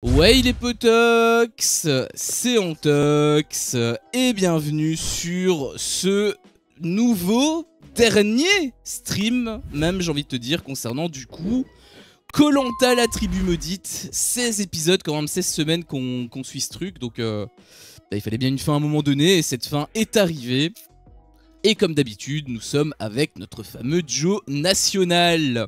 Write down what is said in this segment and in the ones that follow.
Ouais, les potox, c'est Antox, et bienvenue sur ce nouveau dernier stream, même j'ai envie de te dire, concernant du coup Koh-Lanta la tribu maudite. 16 épisodes, quand même 16 semaines qu'on suit ce truc, donc il fallait bien une fin à un moment donné, et cette fin est arrivée. Et comme d'habitude, nous sommes avec notre fameux Joe National.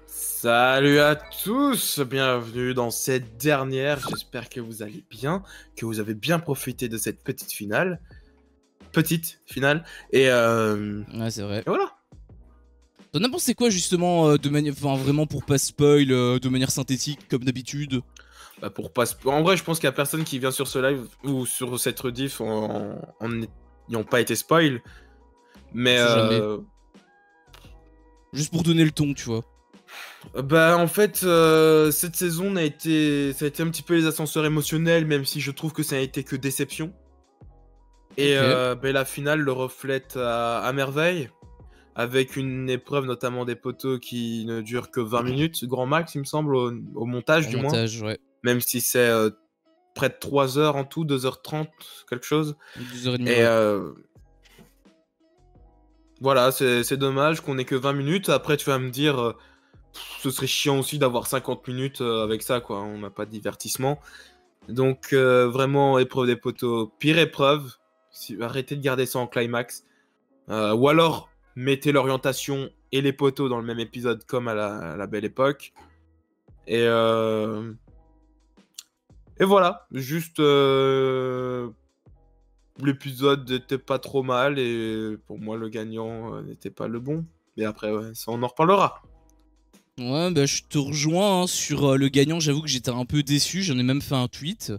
Salut à tous, bienvenue dans cette dernière, j'espère que vous allez bien, que vous avez bien profité de cette petite finale, et Ouais, c'est vrai. voilà. T'en as pensé quoi justement de manière, enfin vraiment pour pas spoil, de manière synthétique comme d'habitude? Bah pour pas en vrai, je pense qu'il y a personne qui vient sur ce live ou sur cette rediff en n'ayant pas été spoil, mais On sait jamais. Juste pour donner le ton, tu vois. bah en fait, cette saison ça a été un petit peu les ascenseurs émotionnels, même si je trouve que ça a été que déception. Et Ok. bah, la finale le reflète à merveille, avec une épreuve notamment des poteaux qui ne dure que 20 minutes, grand max il me semble, au montage En du moins. montage, ouais. Même si c'est près de 3 heures en tout, 2h30, quelque chose. 2h30, Et ouais. voilà, c'est dommage qu'on ait que 20 minutes. Après tu vas me dire, ce serait chiant aussi d'avoir 50 minutes avec ça, quoi. On n'a pas de divertissement. Donc vraiment, épreuve des poteaux, pire épreuve. Arrêtez de garder ça en climax. Ou alors, mettez l'orientation et les poteaux dans le même épisode comme à la belle époque. Et voilà, juste l'épisode n'était pas trop mal et pour moi le gagnant n'était pas le bon. Mais après, ouais, ça on en reparlera. Ouais, bah je te rejoins hein, sur le gagnant, j'avoue que j'étais un peu déçu, j'en ai même fait un tweet.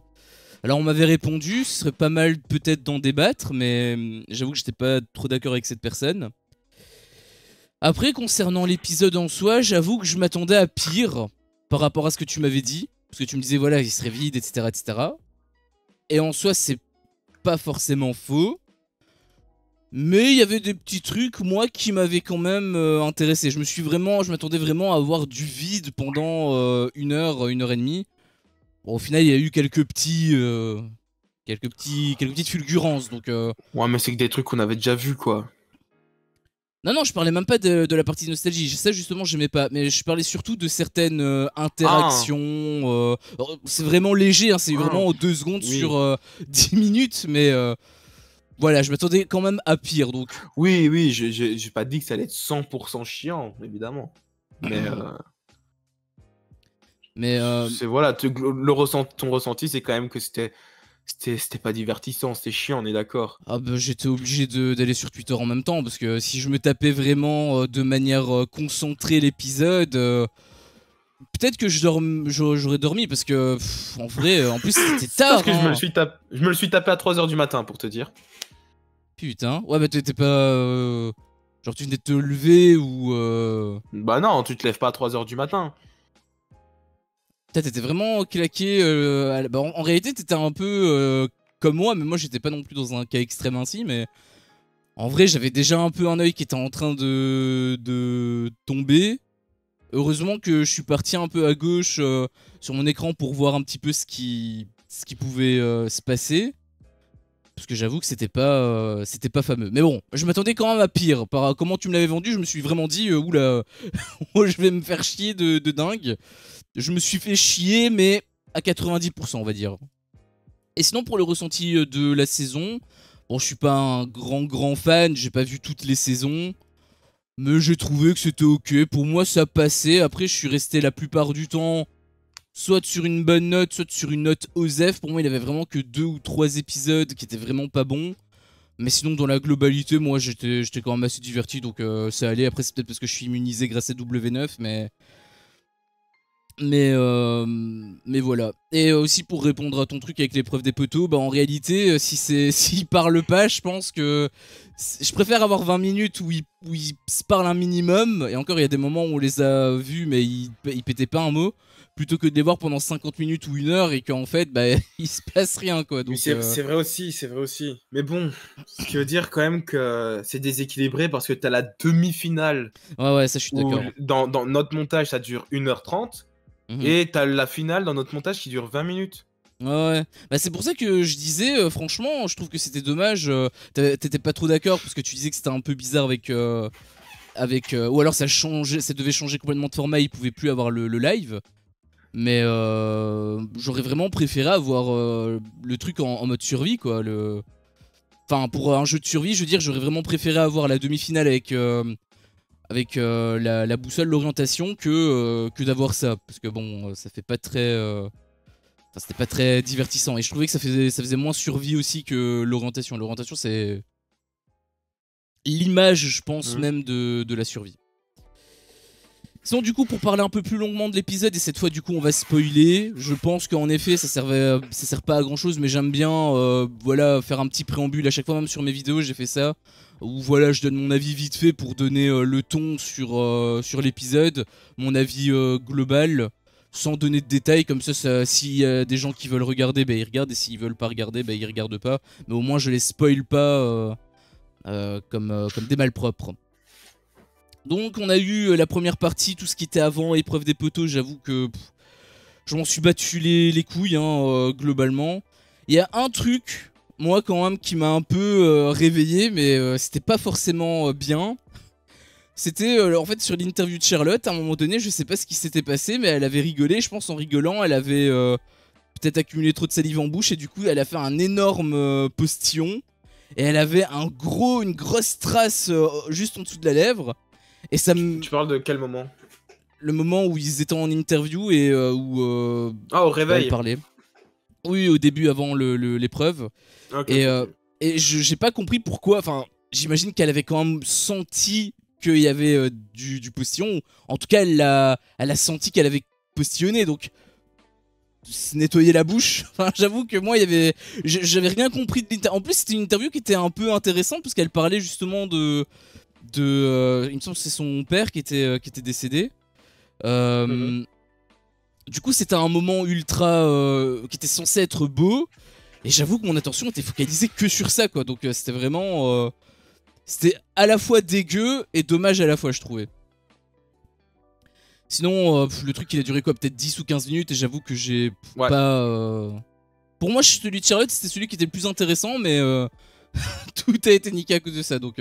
Alors on m'avait répondu, ce serait pas mal peut-être d'en débattre, mais j'avoue que j'étais pas trop d'accord avec cette personne. Après, concernant l'épisode en soi, j'avoue que je m'attendais à pire par rapport à ce que tu m'avais dit. Parce que tu me disais, voilà, il serait vide, etc. etc. Et en soi, c'est pas forcément faux. Mais il y avait des petits trucs, moi, qui m'avaient quand même intéressé. Je m'attendais vraiment à avoir du vide pendant 1 heure et demie. Bon, au final, il y a eu quelques petites fulgurances. Donc, Ouais, mais c'est que des trucs qu'on avait déjà vus, quoi. non, je parlais même pas de la partie nostalgie. Ça, justement, j'aimais pas. Mais je parlais surtout de certaines Ah, interactions. C'est vraiment léger, hein, c'est ah, vraiment 2 secondes oui. sur 10 minutes. Mais voilà, je m'attendais quand même à pire. Donc, Oui, oui, j'ai pas dit que ça allait être 100% chiant, évidemment. Mais mais c'est voilà, ton ressenti, c'est quand même que c'était pas divertissant, c'était chiant, on est d'accord. ah bah, j'étais obligé d'aller sur Twitter en même temps. Parce que si je me tapais vraiment de manière concentrée l'épisode. Peut-être que j'aurais dormi parce que en vrai, en plus c'était C'est parce tard, que hein. je me le suis tapé à 3h du matin, pour te dire. Putain. Ouais, bah t'étais pas. Genre, tu venais de te lever ou. Bah non, tu te lèves pas à 3h du matin. Putain, t'étais vraiment claqué. Bah, en réalité, t'étais un peu comme moi, mais moi j'étais pas non plus dans un cas extrême ainsi. Mais en vrai, j'avais déjà un peu un œil qui était en train de tomber. Heureusement que je suis parti un peu à gauche sur mon écran pour voir un petit peu ce qui pouvait se passer. Parce que j'avoue que c'était pas fameux. Mais bon, je m'attendais quand même à pire. Par comment tu me l'avais vendu, je me suis vraiment dit, oula, je vais me faire chier de dingue. Je me suis fait chier, mais à 90%, on va dire. Et sinon, pour le ressenti de la saison, bon, je suis pas un grand fan, j'ai pas vu toutes les saisons. Mais j'ai trouvé que c'était ok. Pour moi, ça passait. Après, je suis resté la plupart du temps soit sur une bonne note, soit sur une note OSEF. Pour moi, il avait vraiment que 2 ou 3 épisodes qui étaient vraiment pas bons. Mais sinon, dans la globalité, moi, j'étais quand même assez diverti, donc ça allait. Après, c'est peut-être parce que je suis immunisé grâce à W9, mais voilà. Et aussi pour répondre à ton truc avec l'épreuve des poteaux, bah en réalité, si c'est s'il parle pas, je pense que je préfère avoir 20 minutes où il se parle un minimum. Et encore, il y a des moments où on les a vus, mais il pétait pas un mot. Plutôt que de les voir pendant 50 minutes ou 1 heure et qu'en fait, bah, il se passe rien, quoi. Oui, Donc, c'est vrai aussi, c'est vrai aussi. Mais bon, ce qui veut dire quand même que c'est déséquilibré parce que t'as la demi-finale ouais, ça, je suis où d'accord. dans notre montage ça dure 1h30. Mhm. Et t'as la finale dans notre montage qui dure 20 minutes. Ouais, bah c'est pour ça que je disais, franchement, je trouve que c'était dommage. T'étais pas trop d'accord parce que tu disais que c'était un peu bizarre avec ou alors ça changeait, ça devait changer complètement de format, il pouvait plus avoir le live. Mais j'aurais vraiment préféré avoir le truc en mode survie, quoi. Enfin, pour un jeu de survie, je veux dire, j'aurais vraiment préféré avoir la demi-finale avec la boussole, l'orientation, que d'avoir ça. Parce que bon, ça fait pas très. Enfin, c'était pas très divertissant. Et je trouvais que ça faisait moins survie aussi que l'orientation. L'orientation, c'est l'image, je pense, Mhm. même de la survie. Sinon, du coup, pour parler un peu plus longuement de l'épisode, et cette fois, du coup, on va spoiler. Je pense qu'en effet, ça sert pas à grand chose, mais j'aime bien, voilà, faire un petit préambule à chaque fois, même sur mes vidéos, j'ai fait ça. Où voilà, je donne mon avis vite fait pour donner le ton sur l'épisode, mon avis global, sans donner de détails. Comme ça s'il y a des gens qui veulent regarder, bah, ils regardent, et s'ils veulent pas regarder, bah, ils regardent pas. Mais au moins, je les spoil pas comme des malpropres. Donc on a eu la première partie, tout ce qui était avant épreuve des poteaux, j'avoue que je m'en suis battu les couilles, hein, globalement. Il y a un truc, moi quand même, qui m'a un peu réveillé, mais c'était pas forcément bien. C'était en fait sur l'interview de Charlotte, à un moment donné, je sais pas ce qui s'était passé, mais elle avait rigolé, je pense en rigolant, elle avait peut-être accumulé trop de salive en bouche, et du coup elle a fait un énorme postillon, et elle avait une grosse trace juste en dessous de la lèvre. Et ça me... Tu parles de quel moment? Le moment où ils étaient en interview et où Ah, au bah, elle réveil. parlait. Oui, au début, avant l'épreuve. Ok, Et, ok, ok. et j'ai pas compris pourquoi. Enfin, j'imagine qu'elle avait quand même senti qu'il y avait du postillon. En tout cas, elle a senti qu'elle avait postillonné. Donc, se nettoyer la bouche. Enfin, j'avoue que moi, j'avais rien compris de l'interview. En plus, c'était une interview qui était un peu intéressante parce qu'elle parlait justement il me semble que c'est son père qui était décédé. Mhm. Du coup, c'était un moment ultra qui était censé être beau, et j'avoue que mon attention était focalisée que sur ça, quoi. Donc c'était vraiment, c'était à la fois dégueu et dommage à la fois, je trouvais. Sinon, le truc il a duré quoi, peut-être 10 ou 15 minutes, et j'avoue que j'ai Ouais. pas. Pour moi, celui de Charlotte, c'était celui qui était le plus intéressant, mais tout a été niqué à cause de ça, donc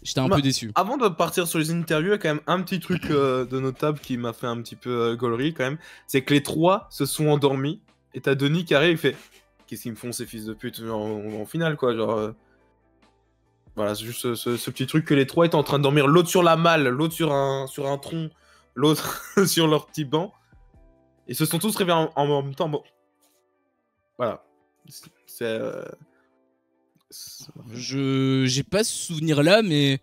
j'étais un peu Bah, déçu. avant de partir sur les interviews, il y a quand même un petit truc de notable qui m'a fait un petit peu gaulerie quand même. C'est que les trois se sont endormis. Et t'as Denis qui arrive et fait: qu'est-ce qu'ils me font ces fils de pute en finale, quoi. Genre, voilà, c'est juste ce petit truc que les trois étaient en train de dormir. L'autre sur la malle, l'autre sur un tronc, l'autre sur leur petit banc. Ils se sont tous réveillés en même temps. Bon, voilà. C'est. J'ai pas ce souvenir là, mais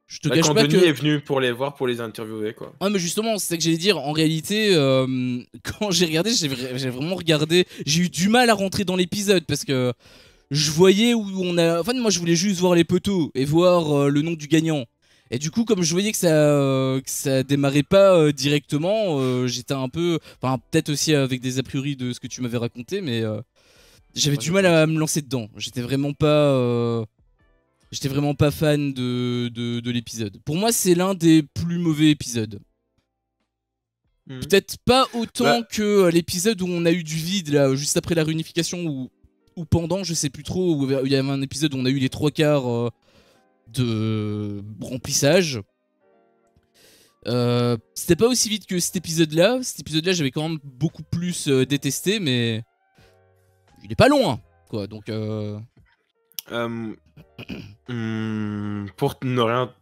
je te Bah, cache quand pas Denis que. est venu pour les voir, pour les interviewer, quoi. Ah, mais justement, c'est ça que j'allais dire. En réalité, quand j'ai regardé, j'ai vraiment regardé. J'ai eu du mal à rentrer dans l'épisode parce que je voyais où on a. Enfin, moi, je voulais juste voir les poteaux et voir le nom du gagnant. Et du coup, comme je voyais que ça démarrait pas directement, j'étais un peu. Enfin, peut-être aussi avec des a priori de ce que tu m'avais raconté, mais j'avais Ouais, du je mal pense. à me lancer dedans. J'étais vraiment pas fan de l'épisode. Pour moi, c'est l'un des plus mauvais épisodes. Mhm. Peut-être pas autant Bah, que l'épisode où on a eu du vide, là, juste après la réunification, ou pendant, je sais plus trop, où il y avait un épisode où on a eu les trois quarts de remplissage. C'était pas aussi vite que cet épisode-là. Cet épisode-là, j'avais quand même beaucoup plus détesté, mais il est pas loin, quoi. Donc, euh, pour ne rien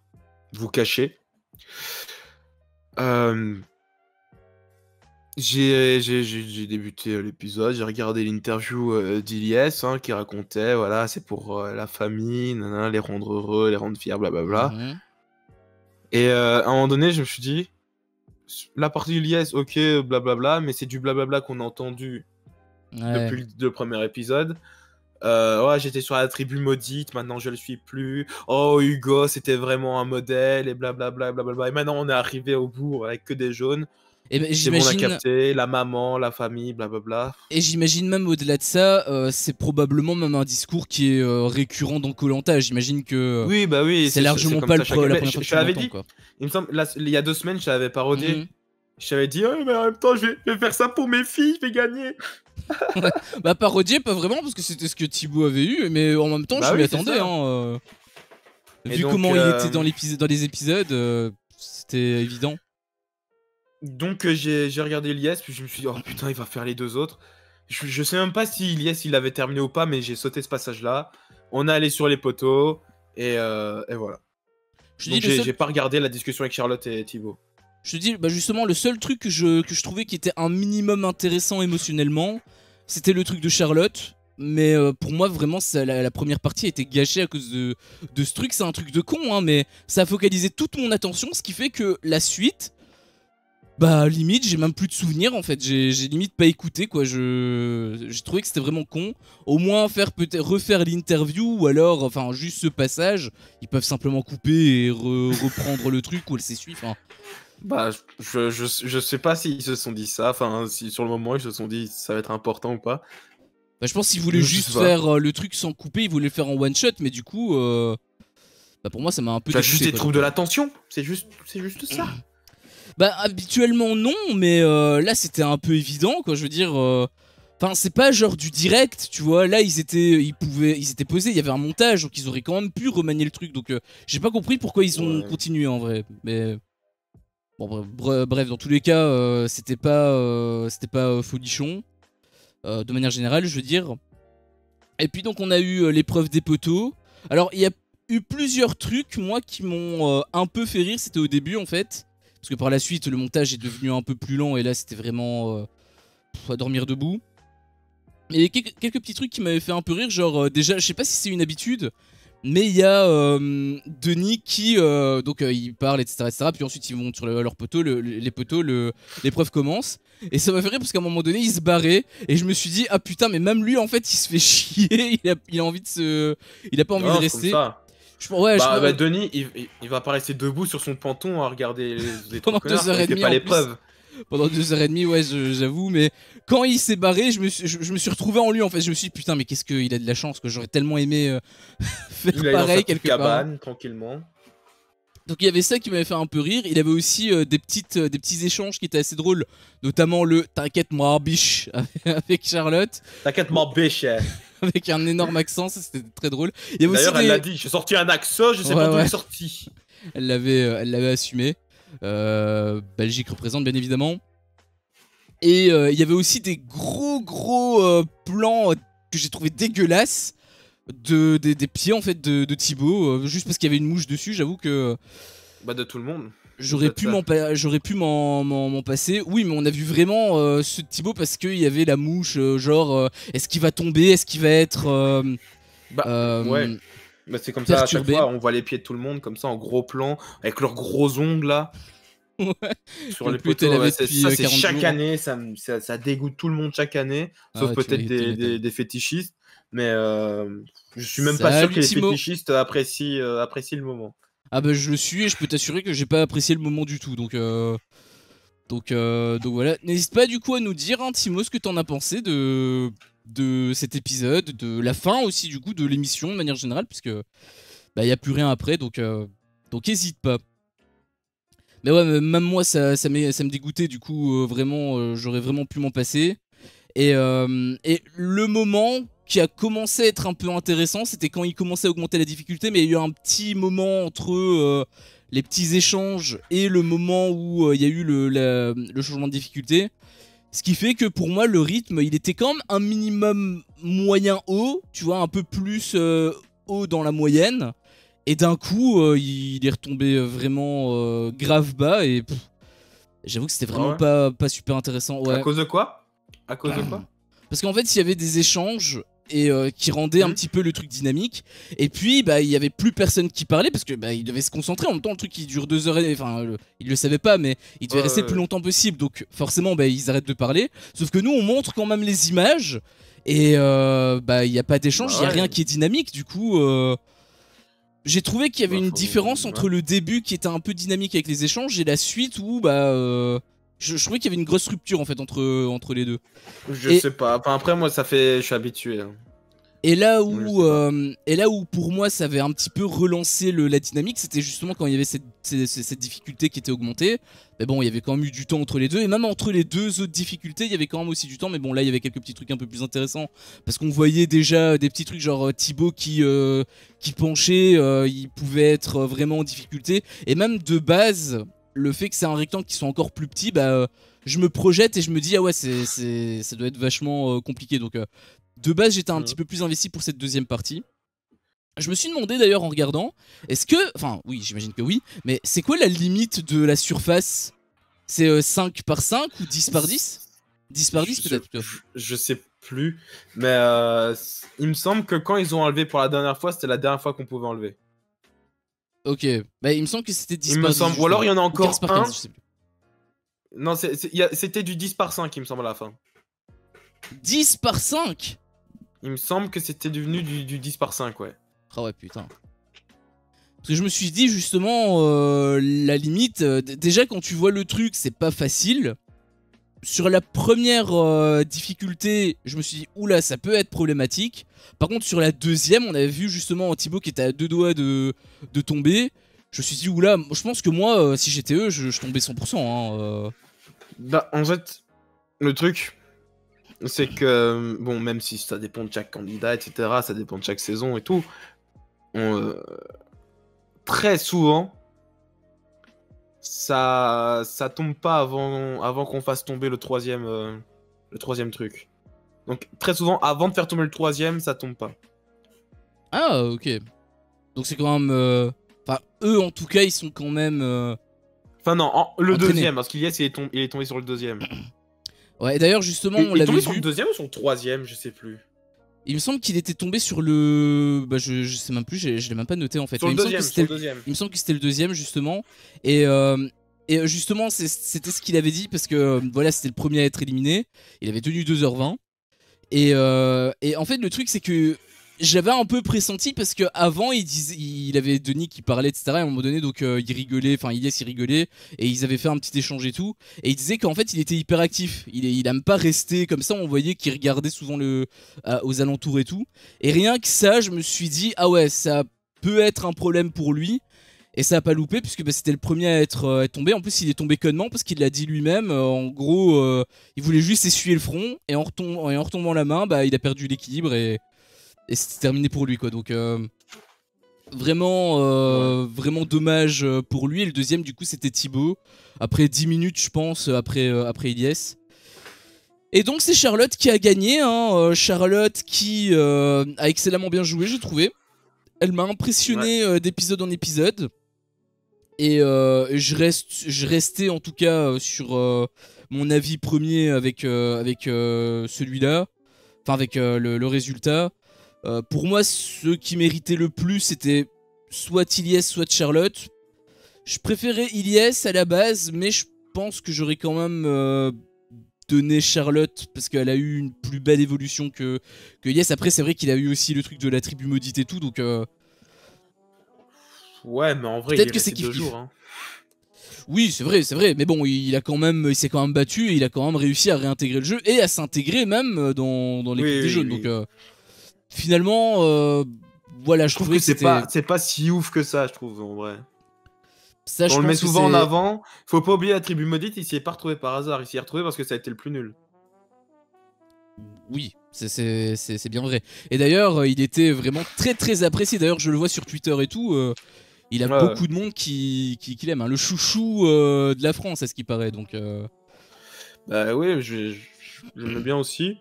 vous cacher, euh, j'ai débuté l'épisode, j'ai regardé l'interview d'Iliès hein, qui racontait, voilà, c'est pour la famille, nanana, les rendre heureux, les rendre fiers, blablabla. mhm. Et à un moment donné, je me suis dit, la partie d'Iliès, ok, blablabla, mais c'est du blablabla qu'on a entendu Ouais. depuis le premier épisode. Ouais, j'étais sur la tribu maudite, maintenant je le suis plus. Oh, Hugo, c'était vraiment un modèle, et blablabla, blablabla. Et maintenant, on est arrivé au bout avec que des jaunes. Et ben, C'est bon, on a j'imagine. capté, la maman, la famille, blablabla. Et j'imagine même au-delà de ça, c'est probablement même un discours qui est récurrent dans koh. J'imagine que Oui, bah oui, c'est c'est largement comme pas ça chaque. la Mais première fois que je tu l'avais l'entends, dit, quoi. il me semble, là, il y a 2 semaines, je l'avais parodié. Mhm. Je t'avais dit, oh, mais en même temps, je vais faire ça pour mes filles, je vais gagner. Bah parodier pas vraiment parce que c'était ce que Thibaut avait eu, mais en même temps Bah je m'y oui, c'est attendais ça. hein. Et Vu donc, comment il était dans les épisodes, c'était évident. Donc j'ai regardé Ilyes, puis je me suis dit, oh putain, il va faire les deux autres. Je sais même pas si Ilyes il avait terminé ou pas, mais j'ai sauté ce passage-là. On est allé sur les poteaux, et voilà. Je te Donc dis le seul, j'ai pas regardé la discussion avec Charlotte et Thibaut. je te dis bah justement le seul truc que je trouvais qui était un minimum intéressant émotionnellement, c'était le truc de Charlotte. Mais pour moi vraiment la première partie a été gâchée à cause de ce truc. C'est un truc de con hein, mais ça a focalisé toute mon attention, ce qui fait que la suite, bah limite j'ai même plus de souvenirs en fait, j'ai limite pas écouté quoi, j'ai trouvé que c'était vraiment con. Au moins faire peut-être refaire l'interview ou alors enfin juste ce passage, ils peuvent simplement couper et reprendre le truc ou le s'essuie, enfin. Bah, je sais pas s'ils se sont dit ça, enfin, si sur le moment ils se sont dit ça va être important ou pas. Bah, je pense qu'ils voulaient Je juste sais pas. faire le truc sans couper, ils voulaient le faire en one shot, mais du coup bah pour moi ça m'a un peu Tu as juste dégoûté, des quoi. troubles de l'attention, c'est juste ça. Bah habituellement non, mais là c'était un peu évident quoi, je veux dire. Enfin c'est pas genre du direct, tu vois. Là ils étaient posés, il y avait un montage, donc ils auraient quand même pu remanier le truc. Donc j'ai pas compris pourquoi ils ont Ouais. continué en vrai. Mais bon bref, dans tous les cas c'était pas folichon de manière générale, je veux dire. Et puis donc on a eu l'épreuve des poteaux. Alors il y a eu plusieurs trucs moi qui m'ont un peu fait rire, c'était au début en fait. Parce que par la suite, le montage est devenu un peu plus lent et là, c'était vraiment à dormir debout. Et quelques petits trucs qui m'avaient fait un peu rire, genre déjà, je sais pas si c'est une habitude, mais il y a Denis qui, donc il parle, etc., etc. Puis ensuite, ils montent sur leur poteau, les poteaux, l'épreuve commence. Et ça m'a fait rire parce qu'à un moment donné, il se barrait et je me suis dit, ah putain, mais même lui, en fait, il se fait chier, il a envie de se, il a pas envie de Non, c'est comme rester. ça. Ouais, Bah, Denis, il va pas rester debout sur son ponton à regarder les pendant trucs connards, il fait 2h30 pas en plus. l'épreuve. Pendant 2h30, ouais, j'avoue, mais quand il s'est barré, je me suis retrouvé en lui en fait. Je me suis dit, putain, mais qu'est-ce qu'il a de la chance, que j'aurais tellement aimé faire Il est dans sa pareil petite quelque part. cabane, tranquillement. Donc il y avait ça qui m'avait fait un peu rire. Il avait aussi des petits échanges qui étaient assez drôles, notamment le t'inquiète moi biche avec Charlotte, T'inquiète, mon biche. avec un énorme accent, ça c'était très drôle. Il y avait aussi D'ailleurs, elle l'a dit, j'ai sorti un accent, je sais Ouais, pas d'où il ouais. est sorti. Elle l'avait assumé. Belgique représente bien évidemment. Et il y avait aussi des gros plans que j'ai trouvé dégueulasses des pieds en fait de Thibaut, juste parce qu'il y avait une mouche dessus. J'avoue que Bah, de tout le monde. j'aurais pu m'en passer. Oui, mais on a vu vraiment ce Thibaut parce qu'il y avait la mouche, genre est-ce qu'il va tomber, est-ce qu'il va être Bah, ouais. Bah, c'est comme ça à chaque perturbé. fois, on voit les pieds de tout le monde comme ça en gros plan, avec leurs gros ongles là. Ouais. Sur Qui ont les plus été poteaux, lavés ouais, depuis ça c'est 40 chaque jours. année, ça dégoûte tout le monde chaque année, Ah sauf ouais, peut-être tu m'étonnes. des fétichistes, mais je suis même pas sûr Salut que les Timo. fétichistes apprécient le moment. Ah bah je le suis et je peux t'assurer que j'ai pas apprécié le moment du tout. Donc voilà. N'hésite pas du coup à nous dire, hein, Timo, ce que t'en as pensé de cet épisode, de la fin aussi du coup de l'émission de manière générale, puisque bah y a plus rien après, donc hésite pas. Mais ouais, mais même moi ça me dégoûtait du coup, vraiment, j'aurais vraiment pu m'en passer. Et le moment qui a commencé à être un peu intéressant, c'était quand il commençait à augmenter la difficulté, mais il y a eu un petit moment entre les petits échanges et le moment où il y a eu le changement de difficulté. Ce qui fait que pour moi, le rythme, il était quand même un minimum moyen haut, tu vois, un peu plus haut dans la moyenne. Et d'un coup, il est retombé vraiment grave bas et j'avoue que c'était Ah vraiment ouais. pas super intéressant. À Ouais. cause de quoi? À cause de quoi? Parce qu'en fait, il y avait des échanges et qui rendaient un Mhm. petit peu le truc dynamique. Et puis, bah, il y avait plus personne qui parlait parce que bah, il devait se concentrer. En même temps, le truc il dure 2 heures. Enfin, il le savait pas, mais il devait rester le plus Ouais. longtemps possible. Donc, forcément, bah, ils arrêtent de parler. Sauf que nous, on montre quand même les images et bah, il y a pas d'échange, il y a Bah rien ouais. qui est dynamique. Du coup, j'ai trouvé qu'il y avait Bah une faut... différence entre ouais. le début qui était un peu dynamique avec les échanges et la suite où bah je trouvais qu'il y avait une grosse rupture en fait entre les deux. Je Et sais pas. Enfin après moi ça fait, je suis habitué, hein. Et là où pour moi ça avait un petit peu relancé la dynamique, c'était justement quand il y avait cette difficulté qui était augmentée. Mais bon, il y avait quand même eu du temps entre les deux, et même entre les deux autres difficultés, il y avait quand même aussi du temps. Mais bon, là il y avait quelques petits trucs un peu plus intéressants, parce qu'on voyait déjà des petits trucs genre Thibaut qui penchait, il pouvait être vraiment en difficulté. Et même de base, le fait que c'est un rectangle qui soit encore plus petit, bah je me projette et je me dis ah ouais ça doit être vachement compliqué. Donc de base j'étais un petit peu plus investi pour cette deuxième partie. Je me suis demandé d'ailleurs en regardant, est-ce que, enfin oui j'imagine que oui, mais c'est quoi la limite de la surface? C'est 5 par 5 ou 10 par 10? 10 par 10 peut-être plutôt. Je sais plus, mais il me semble que quand ils ont enlevé pour la dernière fois, c'était la dernière fois qu'on pouvait enlever. Ok, bah il me semble que c'était 10 il par me 10. Semble... Ou alors il y en a encore 15 par 15, je sais plus. Non, c'était du 10 par 5 il me semble à la fin. 10 par 5? Il me semble que c'était devenu du 10 par 5, ouais. Ah ouais putain. Parce que je me suis dit justement, la limite, déjà quand tu vois le truc c'est pas facile. Sur la première difficulté, je me suis dit oula ça peut être problématique. Par contre sur la deuxième, on avait vu justement Thibaut qui était à 2 doigts de tomber. Je me suis dit oula, je pense que moi si j'étais eux, je tombais 100%. Hein, Bah en fait, le truc, c'est que, bon, même si ça dépend de chaque candidat, etc., ça dépend de chaque saison et tout, très souvent, ça tombe pas avant qu'on fasse tomber le troisième truc. Donc très souvent, avant de faire tomber le troisième, ça tombe pas. Ah ok. Donc c'est quand même... Enfin, eux en tout cas, ils sont quand même... Enfin non, le entraînés. deuxième, parce qu'Ilias il est tombé sur le deuxième. Ouais, d'ailleurs justement, on il est l'avait tombé vu. sur le deuxième ou sur le troisième, je sais plus. Il me semble qu'il était tombé sur le... Bah je sais même plus, je l'ai même pas noté en fait. Sur le deuxième. Il me semble que c'était le deuxième justement. Et justement, c'était ce qu'il avait dit parce que voilà, c'était le premier à être éliminé. Il avait tenu 2h20. Et en fait, le truc, c'est que j'avais un peu pressenti parce que avant il avait Denis qui parlait, etc. Et à un moment donné, donc il rigolait, enfin Ilias il rigolait, et ils avaient fait un petit échange et tout. Et il disait qu'en fait, il était hyper actif. Il aime pas rester comme ça. On voyait qu'il regardait souvent aux alentours et tout. Et rien que ça, je me suis dit, ah ouais, ça peut être un problème pour lui. Et ça a pas loupé puisque bah, c'était le premier à être tombé. En plus il est tombé connement parce qu'il l'a dit lui-même. En gros il voulait juste essuyer le front. Et en retombant la main bah, il a perdu l'équilibre. Et c'était terminé pour lui quoi. Donc vraiment dommage pour lui. Et le deuxième du coup c'était Thibaut. Après 10 minutes je pense après Ilias. Et donc c'est Charlotte qui a gagné hein. Charlotte qui a excellemment bien joué j'ai trouvé. Elle m'a impressionné d'épisode en épisode. Et je restais en tout cas sur mon avis premier avec celui-là. Enfin avec le résultat. Pour moi, ceux qui méritaient le plus, c'était soit Ilias, soit Charlotte. Je préférais Ilias à la base, mais je pense que j'aurais quand même donné Charlotte parce qu'elle a eu une plus belle évolution que Ilias. Après, c'est vrai qu'il a eu aussi le truc de la tribu maudite et tout, donc... Ouais, mais en vrai, peut-être il que est c'est resté 2 jours. Hein. Oui, c'est vrai. Mais bon, il s'est quand même battu et il a quand même réussi à réintégrer le jeu et à s'intégrer même dans l'équipe des jeunes. Donc finalement, voilà, je trouve que c'est pas si ouf que ça, je trouve en vrai. Ça, on le met souvent en avant. Faut pas oublier la tribu maudite, il s'y est pas retrouvé par hasard. Il s'y est retrouvé parce que ça a été le plus nul. Oui, c'est bien vrai. Et d'ailleurs, il était vraiment très très apprécié. D'ailleurs, je le vois sur Twitter et tout. Il a beaucoup de monde qui l'aime. Hein. Le chouchou de la France, à ce qui paraît. Donc, bah oui, j'aime bien aussi.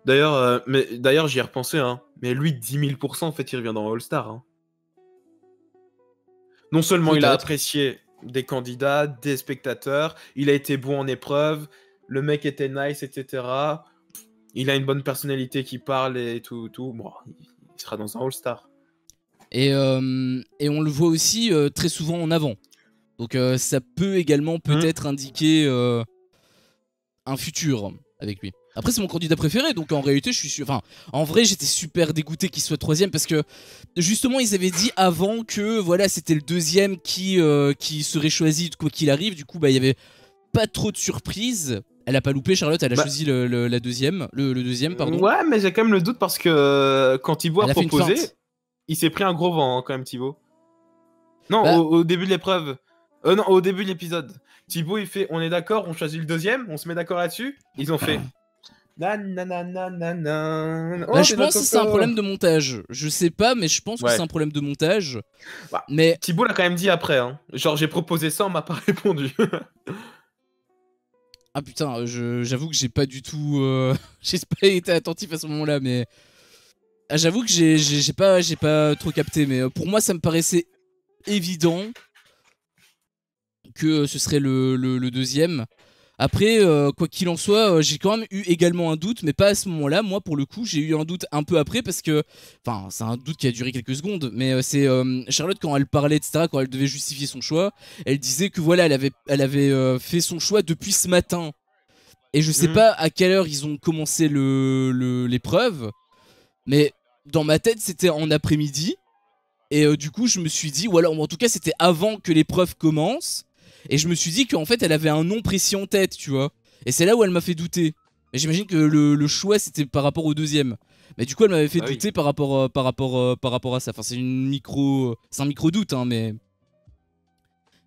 D'ailleurs, j'y ai repensé. Hein. Mais lui, 10 000%, en fait, il revient dans All-Star. Hein. Non seulement il a apprécié des candidats, des spectateurs, il a été bon en épreuve, le mec était nice, etc. Il a une bonne personnalité qui parle et tout. Bon, il sera dans un All-Star. Et on le voit aussi très souvent en avant. Donc ça peut également peut-être indiquer un futur avec lui. Après c'est mon candidat préféré, donc en réalité je suis sûr... Enfin, en vrai j'étais super dégoûté qu'il soit troisième parce que justement ils avaient dit avant que voilà c'était le deuxième qui serait choisi quoi qu'il arrive. Du coup bah il y avait pas trop de surprises. Elle a pas loupé, Charlotte, elle a Bah, choisi la deuxième, le deuxième, pardon. ouais, mais j'ai quand même le doute parce que quand Thibaut Elle a a fait une proposé, feinte. il s'est pris un gros vent hein, quand même, Thibaut. Non, Bah, au début de l'épreuve. Non, au début de l'épisode. Thibaut, il fait on est d'accord, on choisit le deuxième, on se met d'accord là-dessus. Ils ont fait. Nanananana. Oh, bah, je c'est notre pense que c'est un Coco. problème de montage. Je sais pas, mais je pense que c'est Ouais. un problème de montage. Bah, Mais Thibaut l'a quand même dit après. Hein. Genre, j'ai proposé ça, on m'a pas répondu. ah putain, j'avoue que j'ai pas du tout, j'ai pas été attentif à ce moment-là, mais ah, j'avoue que j'ai pas trop capté. Mais pour moi, ça me paraissait évident que ce serait le deuxième. Après, quoi qu'il en soit, j'ai quand même eu également un doute, mais pas à ce moment-là. Moi, pour le coup, j'ai eu un doute un peu après parce que, enfin, c'est un doute qui a duré quelques secondes, mais c'est Charlotte quand elle parlait, etc., quand elle devait justifier son choix, elle disait que voilà, elle avait fait son choix depuis ce matin. Et je sais Mhm. pas à quelle heure ils ont commencé l'épreuve, mais dans ma tête, c'était en après-midi. Et du coup, je me suis dit, ou alors en tout cas, c'était avant que l'épreuve commence. Et je me suis dit qu'en fait, elle avait un nom précis en tête, tu vois. Et c'est là où elle m'a fait douter. Mais j'imagine que le choix, c'était par rapport au deuxième. Mais du coup, elle m'avait fait Bah oui. douter par rapport à ça. Enfin, c'est un micro doute, hein, mais.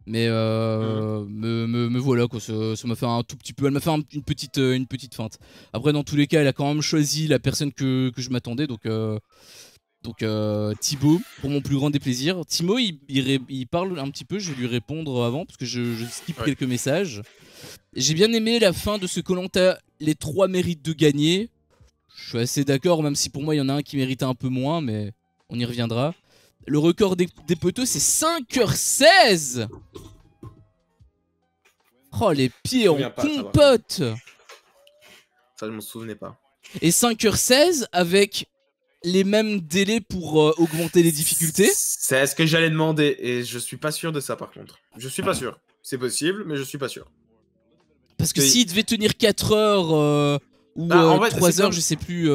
Mais, Mhm. me voilà, quoi. Ça m'a fait un tout petit peu. Elle m'a fait une petite feinte. Après, dans tous les cas, elle a quand même choisi la personne que je m'attendais. Donc Thibaut, pour mon plus grand déplaisir. Timo, il parle un petit peu, je vais lui répondre avant, parce que je skip Ouais. quelques messages. J'ai bien aimé la fin de ce koh les 3 méritent de gagner. Je suis assez d'accord, même si pour moi il y en a un qui méritait un peu moins, mais on y reviendra. Le record des poteaux, c'est 5h16. Oh, les Je me pieds en souviens pas, ça par contre. compote. Ça, je m'en souvenais pas. Et 5h16 avec les mêmes délais pour augmenter les difficultés. C'est ce que j'allais demander et je suis pas sûr de ça par contre. Je suis pas sûr. C'est possible, mais je suis pas sûr. Parce que Que- s'il devait tenir 4 heures ou Bah, en fait, c'est 3 heures, je sais plus,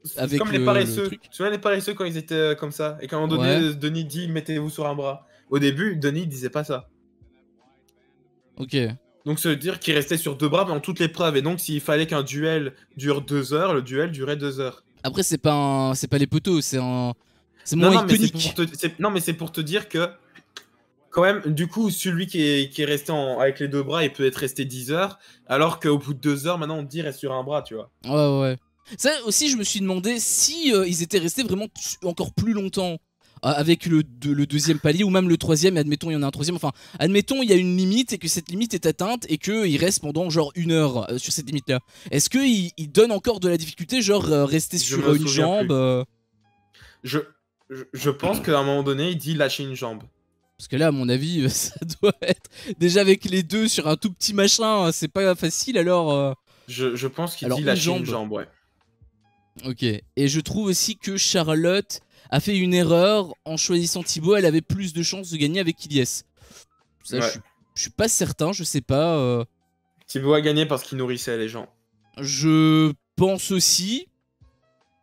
c'est avec comme les le paresseux. truc. Tu te souviens les paresseux quand ils étaient comme ça et qu'à un moment donné, Ouais, Denis dit mettez-vous sur un bras. Au début, Denis disait pas ça. ok. Donc ça veut dire qu'il restait sur 2 bras pendant toute l'épreuve et donc s'il fallait qu'un duel dure 2 heures, le duel durait 2 heures. Après, c'est pas les poteaux, c'est Non, moins non, mais iconique. non, mais c'est pour te dire que quand même, du coup, celui qui est resté avec les 2 bras, il peut être resté 10 heures, alors qu'au bout de 2 heures, maintenant, on te dit reste sur un bras, tu vois. Ouais, ouais, ouais. Ça aussi, je me suis demandé si ils étaient restés vraiment encore plus longtemps avec le deuxième palier ou même le troisième. Et admettons, il y en a un troisième. Enfin, admettons, il y a une limite et que cette limite est atteinte et qu'il reste pendant genre 1 heure sur cette limite-là. Est-ce qu'il donne encore de la difficulté, genre rester Je sur me une souviens jambe plus. Je, je pense qu'à un moment donné, il dit lâcher une jambe. Parce que là, à mon avis, ça doit être. Déjà avec les deux sur un tout petit machin, c'est pas facile alors. Je pense qu'il Alors, dit une lâcher une jambe. jambe, ouais. Ok. Et je trouve aussi que Charlotte a fait une erreur en choisissant Thibaut. Elle avait plus de chances de gagner avec Ilyes. Ça, Ouais. je suis pas certain, je sais pas. Thibaut a gagné parce qu'il nourrissait les gens. Je pense aussi.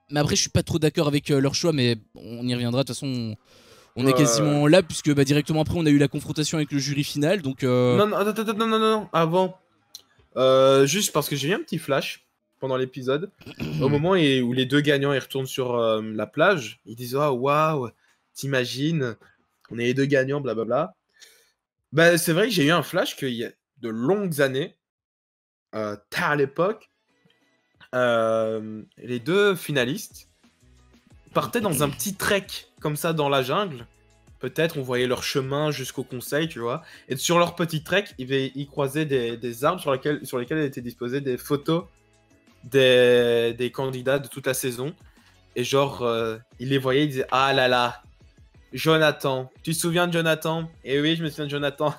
Mais après, je suis pas trop d'accord avec leur choix, mais on y reviendra. De toute façon, on est Ouais. quasiment là, puisque bah, directement après, on a eu la confrontation avec le jury final. Donc, Non, non, attends, attends, non, non, non, avant. Juste parce que j'ai eu un petit flash pendant l'épisode. Au moment où les deux gagnants ils retournent sur la plage, ils disent oh, waouh, t'imagines, on est les deux gagnants, blablabla. Bah, c'est vrai que j'ai eu un flash qu'il y a de longues années, tard à l'époque, les deux finalistes partaient dans un petit trek comme ça dans la jungle. Peut-être on voyait leur chemin jusqu'au conseil, tu vois. Et sur leur petit trek, ils croisaient des arbres sur lesquels étaient disposées des photos des candidats de toute la saison. Et genre, ils les voyaient, ils disaient ah là là, Jonathan. Tu te souviens de Jonathan? Eh oui, je me souviens de Jonathan.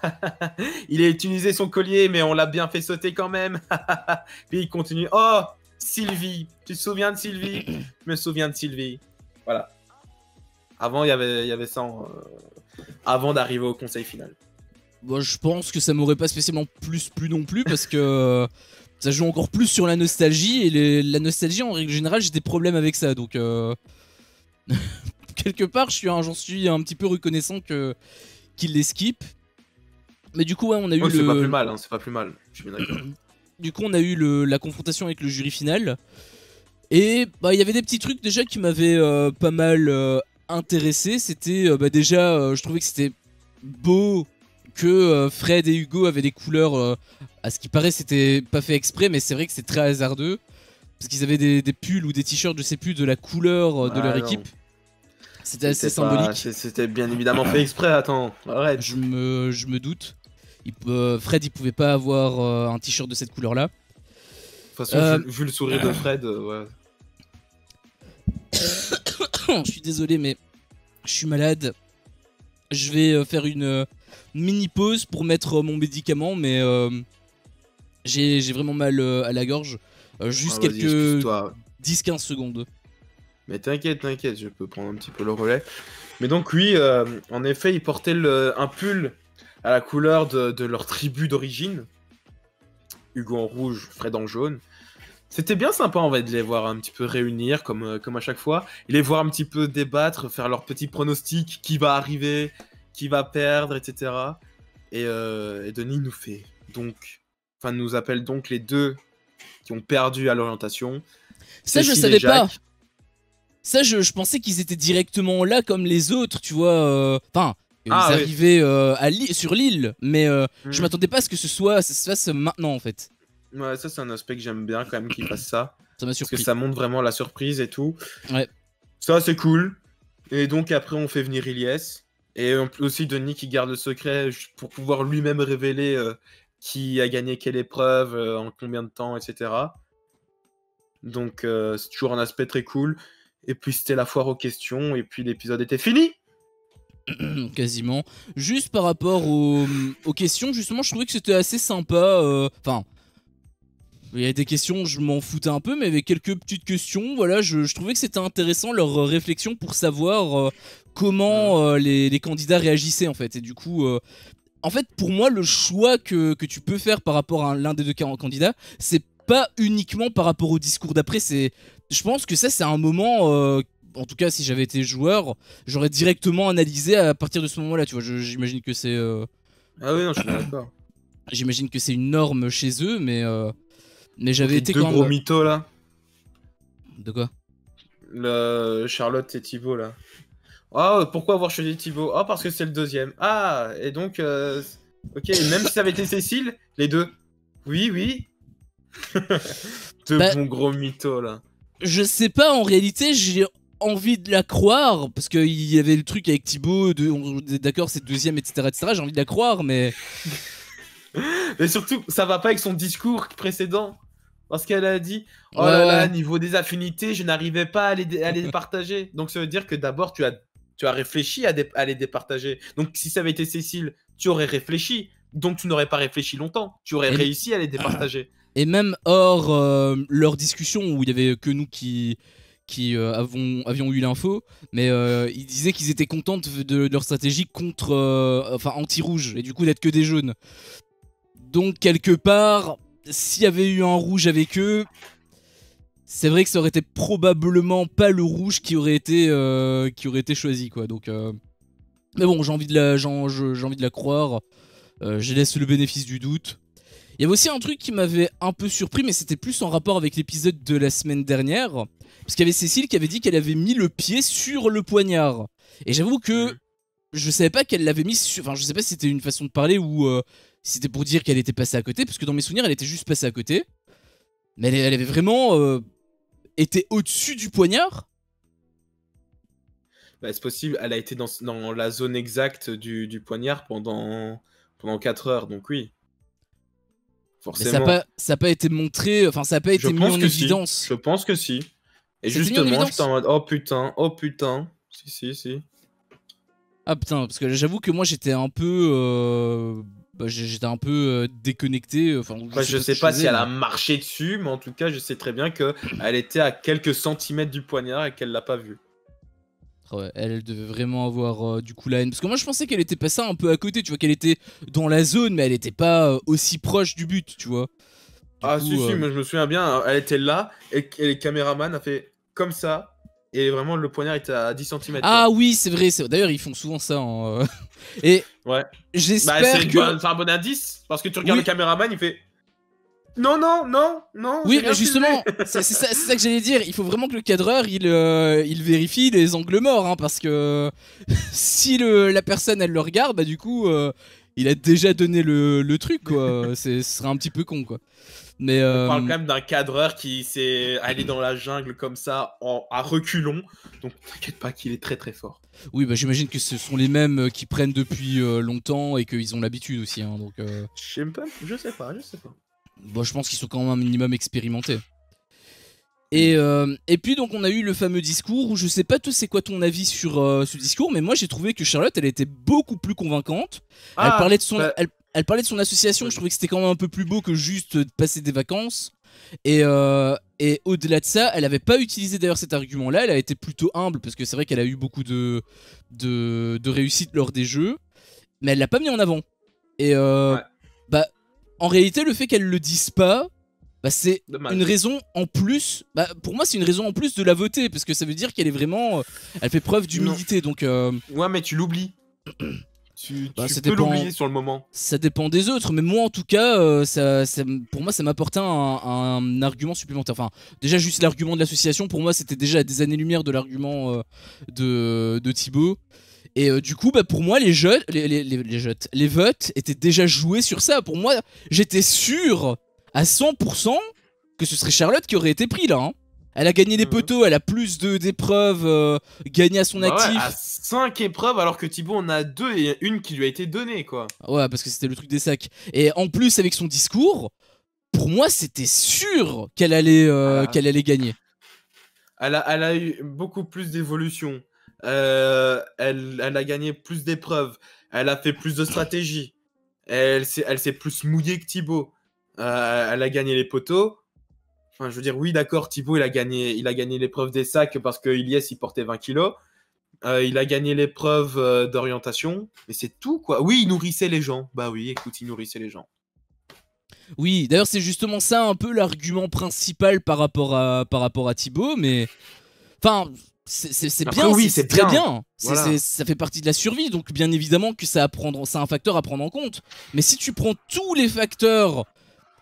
Il a utilisé son collier, mais on l'a bien fait sauter quand même. Puis il continue. Oh, Sylvie. Tu te souviens de Sylvie? Je me souviens de Sylvie. Voilà. Avant, il y avait ça avant d'arriver au conseil final. bon, je pense que ça m'aurait pas spécialement plu non plus, parce que ça joue encore plus sur la nostalgie. Et la nostalgie, en règle générale, j'ai des problèmes avec ça. Donc, quelque part, j'en suis un petit peu reconnaissant qu'il les skip. Mais du coup, ouais, on a eu Oh, c'est pas plus mal, hein, c'est pas plus mal. Je suis bien d'accord. du coup on a eu la confrontation avec le jury final. Et bah il y avait des petits trucs déjà qui m'avaient pas mal intéressé. C'était déjà je trouvais que c'était beau que Fred et Hugo avaient des couleurs, à ce qui paraît c'était pas fait exprès, mais c'est vrai que c'est très hasardeux. Parce qu'ils avaient des pulls ou des t-shirts, je sais plus, de la couleur de leur équipe. C'était assez symbolique. C'était bien évidemment fait exprès, attends, arrête. Je me doute. Fred il pouvait pas avoir un t-shirt de cette couleur là. De toute façon, vu le sourire de Fred, ouais. Je suis désolé, mais je suis malade. Je vais faire une mini pause pour mettre mon médicament, mais j'ai vraiment mal à la gorge. Juste quelques 10-15 secondes. Mais t'inquiète, je peux prendre un petit peu le relais. Mais donc oui, en effet, ils portaient un pull à la couleur de leur tribu d'origine. Hugo en rouge, Fred en jaune. C'était bien sympa en fait de les voir un petit peu réunir comme à chaque fois. Et les voir un petit peu débattre, faire leurs petits pronostics, qui va arriver, qui va perdre, etc. Et Denis nous appelle donc les deux qui ont perdu à l'orientation. Ça, je savais pas. Ça, je pensais qu'ils étaient directement là comme les autres, tu vois. Enfin, ils arrivaient sur l'île, mais je m'attendais pas à ce que ça se fasse maintenant en fait. Ouais, ça c'est un aspect que j'aime bien quand même qu'ils fassent ça. Ça m'a surpris. Parce que ça montre vraiment la surprise et tout. Ouais. Ça c'est cool. Et donc après on fait venir Ilyes. Et aussi Denis qui garde le secret pour pouvoir lui-même révéler qui a gagné quelle épreuve, en combien de temps, etc. Donc c'est toujours un aspect très cool. Et puis c'était la foire aux questions. Et puis l'épisode était fini. Quasiment. Juste par rapport aux questions, justement, je trouvais que c'était assez sympa. Enfin, il y a des questions, je m'en foutais un peu, mais il y avait quelques petites questions. Voilà, je trouvais que c'était intéressant leur réflexion pour savoir comment les candidats réagissaient en fait. Et du coup, en fait, pour moi, le choix que tu peux faire par rapport à l'un des deux candidats, c'est pas uniquement par rapport au discours d'après. Je pense que ça, c'est un moment. En tout cas, si j'avais été joueur, j'aurais directement analysé à partir de ce moment-là. Tu vois, j'imagine que c'est. Ah oui, non, je suis d'accord. J'imagine que c'est une norme chez eux, mais j'avais été quand même. Deux gros mythos là. De quoi? Charlotte et Thibaut là. Oh, pourquoi avoir choisi Thibaut? Oh, parce que c'est le deuxième. Ah, et donc, ok, même si ça avait été Cécile, les deux. Oui. Deux bons gros mythos là. Je sais pas, en réalité, j'ai envie de la croire, parce qu'il y avait le truc avec Thibaut, d'accord, c'est deuxième, etc. J'ai envie de la croire, mais. Mais surtout, ça va pas avec son discours précédent. Parce qu'elle a dit, oh là là, niveau des affinités, je n'arrivais pas à les partager. Donc ça veut dire que d'abord, tu as réfléchi à les départager. Donc si ça avait été Cécile, tu aurais réfléchi. Donc tu n'aurais pas réfléchi longtemps. Tu aurais réussi à les départager. Et même hors leur discussion, où il y avait que nous qui avions eu l'info, mais ils disaient qu'ils étaient contents de leur stratégie contre, enfin anti-rouge, et du coup d'être que des jaunes. Donc quelque part, s'il y avait eu un rouge avec eux, c'est vrai que ça aurait été probablement pas le rouge qui aurait été choisi, quoi. Donc, mais bon, j'ai envie de la croire. Je laisse le bénéfice du doute. Il y avait aussi un truc qui m'avait un peu surpris, mais c'était plus en rapport avec l'épisode de la semaine dernière. Parce qu'il y avait Cécile qui avait dit qu'elle avait mis le pied sur le poignard. Et j'avoue que je savais pas qu'elle l'avait mis sur... Enfin, je sais pas si c'était une façon de parler ou si c'était pour dire qu'elle était passée à côté. Parce que dans mes souvenirs, elle était juste passée à côté. Mais elle avait vraiment été au-dessus du poignard. Bah, c'est possible, elle a été dans la zone exacte du poignard pendant 4 heures, donc oui. Forcément. Mais ça a pas été montré, enfin ça a pas été mis en évidence. Je pense que si. Et justement, j'étais en mode oh putain. Si. Ah putain, parce que j'avoue que moi j'étais un peu déconnecté. Enfin, je sais pas si elle a marché dessus, mais en tout cas, je sais très bien qu'elle était à quelques centimètres du poignard et qu'elle l'a pas vu. Ouais, elle devait vraiment avoir du coup la haine. Parce que moi je pensais qu'elle était passée un peu à côté, tu vois, qu'elle était dans la zone, mais elle était pas aussi proche du but, tu vois. Si, moi je me souviens bien, elle était là, et le caméraman a fait comme ça, et vraiment le poignard était à 10 cm. Ah quoi. Oui, c'est vrai, d'ailleurs ils font souvent ça. Hein. Et ouais. j'espère que... c'est un bon indice, parce que tu regardes le caméraman, il fait... Non, non, non, non. Oui, j'ai mais rien justement, filmé. c'est ça que j'allais dire. Il faut vraiment que le cadreur il vérifie les angles morts, hein, parce que si la personne elle le regarde, bah du coup, il a déjà donné le truc, quoi. Ce serait un petit peu con, quoi. Mais On parle quand même d'un cadreur qui s'est allé dans la jungle comme ça à reculons. Donc t'inquiète pas qu'il est très très fort. oui, bah j'imagine que ce sont les mêmes qui prennent depuis longtemps et qu'ils ont l'habitude aussi, hein, donc. Je sais pas, je sais pas, je sais pas. Bon, je pense qu'ils sont quand même un minimum expérimentés. Oui. Et puis donc on a eu le fameux discours où je sais pas toi c'est quoi ton avis sur ce discours, mais moi j'ai trouvé que Charlotte elle était beaucoup plus convaincante. Elle Ah, parlait de son bah, elle parlait de son association, je vas-y. trouvais que c'était quand même un peu plus beau que juste de passer des vacances. Et au-delà de ça, elle avait pas utilisé d'ailleurs cet argument-là, elle a été plutôt humble parce que c'est vrai qu'elle a eu beaucoup de réussite lors des jeux, mais elle l'a pas mis en avant. Et Ouais, bah en réalité le fait qu'elle le dise pas, bah c'est une dommage. raison en plus. Bah pour moi c'est une raison en plus de la voter parce que ça veut dire qu'elle est vraiment, elle fait preuve Non. d'humilité donc Ouais, mais tu l'oublies. bah, Tu ça peux dépend. l'oublier sur le moment. Ça dépend des autres, mais moi en tout cas, pour moi ça m'apportait un argument supplémentaire. Enfin, déjà juste l'argument de l'association, pour moi c'était déjà à des années-lumière de l'argument de Thibaut. Et du coup, bah, pour moi, les votes étaient déjà joués sur ça. Pour moi, j'étais sûr à 100% que ce serait Charlotte qui aurait été pris là, hein. Elle a gagné les Mhm. poteaux, elle a plus d'épreuves gagnées à son Bah ouais, à actif. 5 épreuves alors que Thibaut en a 2 et une qui lui a été donnée quoi. Ouais, parce que c'était le truc des sacs. Et en plus, avec son discours, pour moi, c'était sûr Ah, qu'elle allait gagner. elle a eu beaucoup plus d'évolution. Elle a gagné plus d'épreuves. Elle a fait plus de stratégies. Elle s'est plus mouillée que Thibaut. Elle a gagné les poteaux. Enfin, je veux dire, oui, d'accord, Thibaut, il a gagné l'épreuve des sacs parce que Ilyes, il portait 20 kilos. Il a gagné l'épreuve d'orientation. Mais c'est tout, quoi. Oui, il nourrissait les gens. Bah oui, écoute, il nourrissait les gens. Oui, d'ailleurs, c'est justement ça un peu l'argument principal par rapport à Thibaut, mais. Enfin, c'est Après, bien, oui, c'est c'est très bien. bien. Voilà. Ça fait partie de la survie, donc bien évidemment que c'est un facteur à prendre en compte. Mais si tu prends tous les facteurs,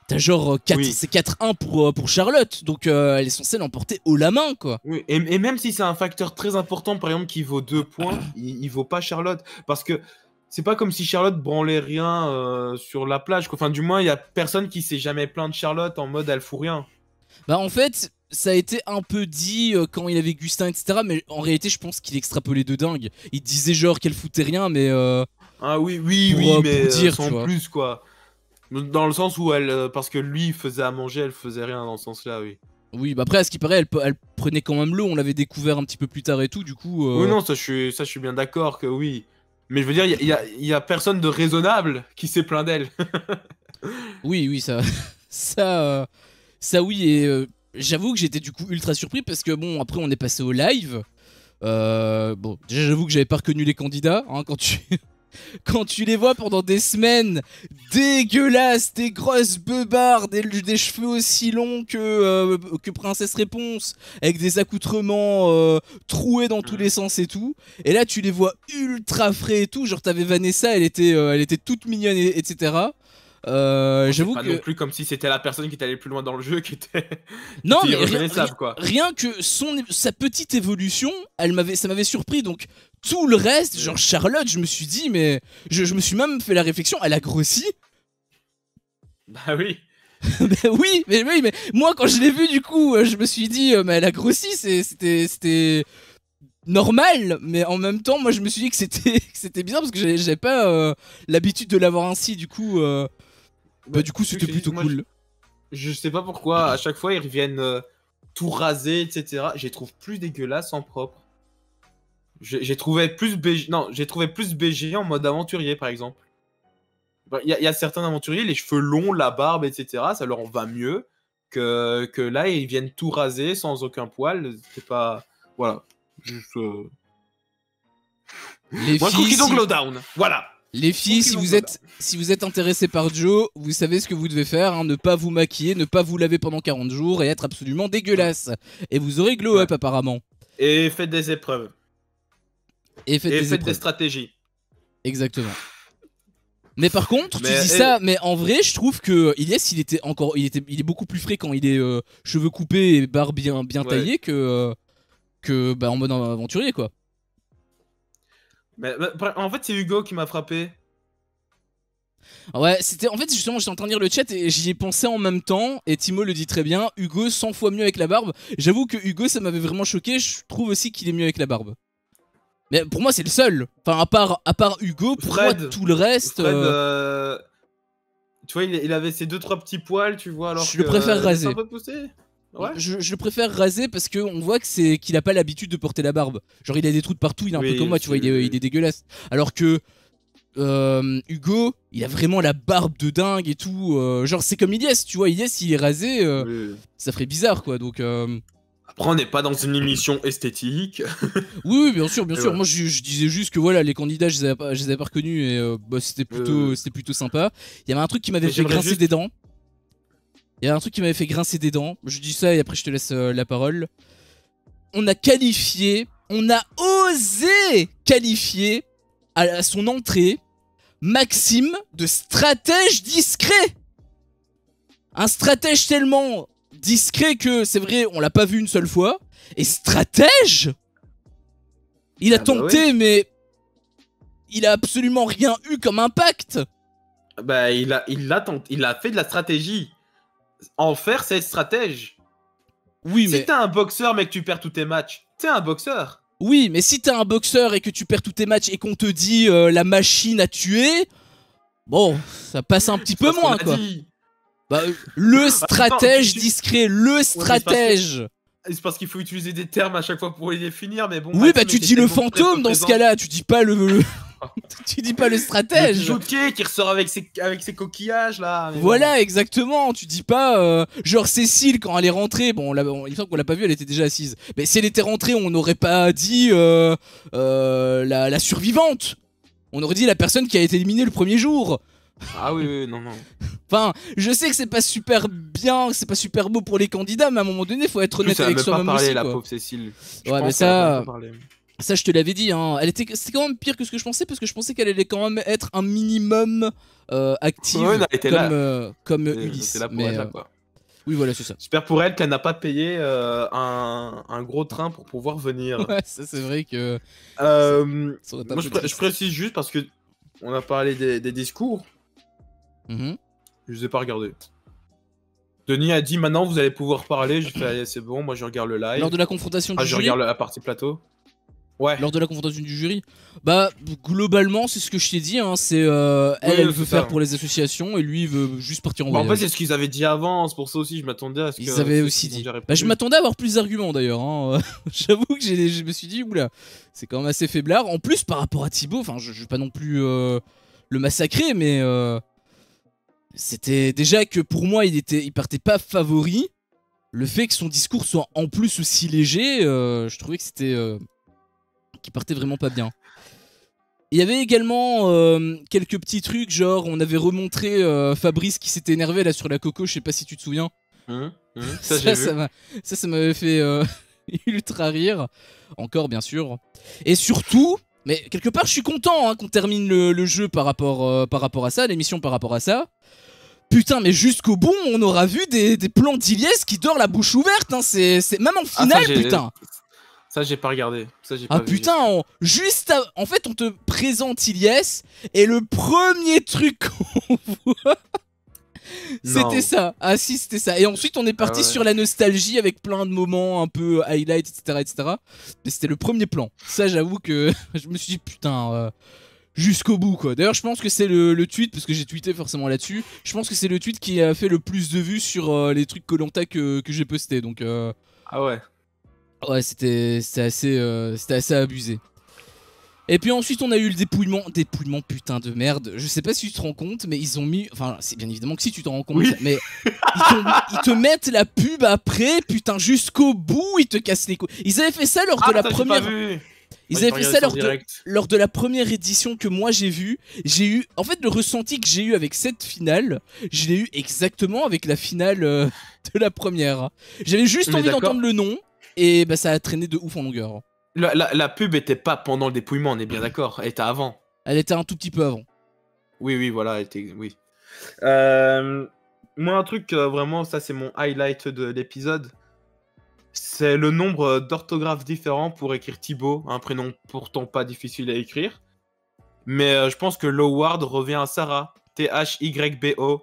t'as genre Oui. c'est 4-1 pour Charlotte, donc elle est censée l'emporter haut la main, quoi. Oui, et même si c'est un facteur très important, par exemple, qui vaut 2 points, il vaut pas Charlotte. Parce que c'est pas comme si Charlotte branlait rien sur la plage, quoi. Enfin, du moins, il y a personne qui s'est jamais plaint de Charlotte en mode elle fout rien. Bah en fait, ça a été un peu dit quand il avait Gustin, etc. Mais en réalité, je pense qu'il extrapolait de dingue. Il disait genre qu'elle foutait rien, mais Ah oui, oui, oui, mais pour dire, tu sans vois. plus, quoi. Dans le sens où elle. Parce que lui, il faisait à manger, elle faisait rien dans ce sens-là, oui. Oui, bah après, à ce qui paraît, elle prenait quand même l'eau. On l'avait découvert un petit peu plus tard et tout. Du coup, Oui, non, ça, je suis bien d'accord que oui. Mais je veux dire, il y a personne de raisonnable qui s'est plaint d'elle. oui, oui, ça, ça, ça, oui. Et j'avoue que j'étais du coup ultra surpris parce que bon, après, on est passé au live. Bon, déjà, j'avoue que j'avais pas reconnu les candidats, hein, quand tu quand tu les vois pendant des semaines dégueulasses, des grosses beubards, des cheveux aussi longs que Princesse Réponse, avec des accoutrements troués dans tous les sens et tout. Et là, tu les vois ultra frais et tout. Genre, t'avais Vanessa, elle était toute mignonne, etc. Bon, c'est J'avoue pas non que. plus comme si c'était la personne qui était allée plus loin dans le jeu qui Non, était mais irreconnaissable, quoi. rien que sa petite évolution, ça m'avait surpris. Donc, tout le reste, genre Charlotte, je me suis dit, mais. Je me suis même fait la réflexion, elle a grossi. Bah oui. Oui, mais moi, quand je l'ai vue, du coup, je me suis dit, mais elle a grossi, c'était normal. Mais en même temps, moi, je me suis dit que que c'était bizarre parce que j'avais pas l'habitude de l'avoir ainsi. Bah, Du coup, tu sais que c'était je te dis, plutôt moi, cool. je sais pas pourquoi, à chaque fois, ils reviennent tout rasés, etc. Je les trouve plus dégueulasses en propre. J'ai trouvé plus BG... Non, j'ai trouvé plus BG en mode aventurier, par exemple. Bah, il y a certains aventuriers, les cheveux longs, la barbe, etc., ça leur va mieux que là, ils viennent tout raser sans aucun poil. C'est pas... Voilà. Juste... Les Moi, je trouve filles, qu'ils ont si, glow down. Voilà. Les Je trouve filles, qu'ils ont glow down. si vous êtes intéressé par Joe, vous savez ce que vous devez faire, hein, ne pas vous maquiller, ne pas vous laver pendant 40 jours et être absolument Ouais. dégueulasse. Et vous aurez glow Ouais. up apparemment. Et faites des épreuves. Et faites Et des faites des épreuves. stratégies. Exactement. Mais par contre, tu dis ça, mais en vrai, je trouve que Ilyes, il est beaucoup plus frais quand il est cheveux coupés et barbe bien taillée que bah, en mode aventurier, quoi. Mais en fait, c'est Hugo qui m'a frappé. Ouais, en fait, justement, j'étais en train de lire le chat et j'y ai pensé en même temps. Et Timo le dit très bien, Hugo 100 fois mieux avec la barbe. J'avoue que Hugo, ça m'avait vraiment choqué. Je trouve aussi qu'il est mieux avec la barbe. Mais pour moi, c'est le seul. Enfin, à part Hugo, pour Fred, moi, tout le reste. Fred, tu vois, il avait ses 2-3 petits poils, tu vois, alors je le préfère raser. Un peu poussé. Ouais. Je le préfère raser parce qu'on voit que qu'il a pas l'habitude de porter la barbe. Genre, il a des trous de partout, il est un peu comme moi, tu vois, il est dégueulasse. Alors que Hugo, il a vraiment la barbe de dingue et tout. Genre, c'est comme Ilyes, tu vois, Ilyes, il est rasé, ça ferait bizarre, quoi. Donc. Après, on n'est pas dans une émission esthétique. Oui, bien sûr, bien sûr. Moi, je disais juste que voilà, les candidats, je les avais pas reconnus et bah, c'était plutôt sympa. Il y avait un truc qui m'avait fait grincer des dents. Je dis ça et après, je te laisse la parole. On a osé qualifier à son entrée Maxime de stratège discret. Un stratège tellement discret que c'est vrai, on l'a pas vu une seule fois. Et stratège, il a tenté, mais il a absolument rien eu comme impact. Bah, il a fait de la stratégie. En faire, c'est être stratège. Oui, mais si t'es un boxeur, mais que tu perds tous tes matchs, t'es un boxeur. Oui, mais si t'es un boxeur et que tu perds tous tes matchs et qu'on te dit la machine a tué, bon, ça passe un petit peu moins, quoi. Bah, le stratège discret, le stratège. C'est parce qu'il faut utiliser des termes à chaque fois pour les définir, mais bon. Oui, bah tu dis le fantôme dans ce cas-là, tu dis pas le tu dis pas le stratège. Le bijoutier qui ressort avec ses coquillages là. Voilà, bon. Exactement. Tu dis pas genre Cécile quand elle est rentrée. Bon, il me semble qu'on l'a pas vue, elle était déjà assise. Mais si elle était rentrée, on n'aurait pas dit la survivante. On aurait dit la personne qui a été éliminée le premier jour. Ah oui, non. Enfin, je sais que c'est pas super bien, c'est pas super beau pour les candidats, mais à un moment donné, faut être honnête avec soi-même aussi. La pauvre Cécile. Ouais, mais ça, je te l'avais dit. Hein. C'était quand même pire que ce que je pensais, parce que je pensais qu'elle allait quand même être un minimum active, comme Ulysse. C'est là pour elle, quoi. Oui, voilà, c'est ça. J'espère pour elle qu'elle n'a pas payé un gros train pour pouvoir venir. Ouais, ça c'est vrai que. Moi, je précise juste parce que on a parlé des discours. Je les ai pas regardés. Denis a dit maintenant vous allez pouvoir parler. J'ai fait c'est bon, moi je regarde le live. Lors de la confrontation du jury. Je regarde la partie plateau. Ouais. Lors de la confrontation du jury. Bah globalement c'est ce que je t'ai dit. Hein, c'est elle veut faire pour les associations et lui il veut juste partir en voyage. En fait c'est ce qu'ils avaient dit avant. C'est pour ça aussi je m'attendais à ce qu'ils avaient aussi dit. Bah je m'attendais à avoir plus d'arguments d'ailleurs. Hein. J'avoue que je me suis dit oula c'est quand même assez faiblard. En plus par rapport à Thibaut, enfin je vais pas non plus le massacrer mais c'était déjà que pour moi il partait pas favori. Le fait que son discours soit en plus aussi léger, je trouvais que c'était qu'il partait vraiment pas bien. Il y avait également quelques petits trucs, genre on avait remontré Fabrice qui s'était énervé là sur la coco, je sais pas si tu te souviens. Ça m'avait fait ultra rire, encore bien sûr. Et surtout, mais quelque part je suis content qu'on termine le jeu par rapport à ça, l'émission par rapport à ça. Putain, mais jusqu'au bout, on aura vu des plans d'Ilyes qui dort la bouche ouverte. Hein. C'est même en finale, putain. Ça, j'ai pas regardé. Ça, j'ai pas vu. Putain, en fait, on te présente Ilyes et le premier truc qu'on voit, c'était ça. Ah si, c'était ça. Et ensuite, on est parti sur la nostalgie avec plein de moments un peu highlight, etc. Mais c'était le premier plan. Ça, j'avoue que je me suis dit, putain... jusqu'au bout quoi. D'ailleurs je pense que c'est le tweet, parce que j'ai tweeté forcément là-dessus, je pense que c'est le tweet qui a fait le plus de vues sur les trucs Koh-Lanta que j'ai posté. Donc ah ouais. Ouais c'était assez abusé. Et puis ensuite on a eu le dépouillement putain de merde. Je sais pas si tu te rends compte mais ils ont mis, enfin c'est bien évidemment que si tu t'en rends compte, oui. Mais ils te mettent la pub après, putain jusqu'au bout, ils te cassent les couilles. Ils avaient fait ça lors de la première... Ils avaient fait ça lors de la première édition que moi j'ai vue. J'ai eu, en fait, le ressenti que j'ai eu avec cette finale, je l'ai eu exactement avec la finale de la première. J'avais juste envie d'entendre le nom et bah ça a traîné de ouf en longueur. La pub était pas pendant le dépouillement, on est bien d'accord. Elle était avant. Elle était un tout petit peu avant. Oui, oui, voilà, oui. Euh, Moi, un truc, vraiment, ça c'est mon highlight de l'épisode. C'est le nombre d'orthographes différents pour écrire Thibaut, un prénom pourtant pas difficile à écrire. Mais je pense que Loward revient à Sarah. T-H-Y-B-O.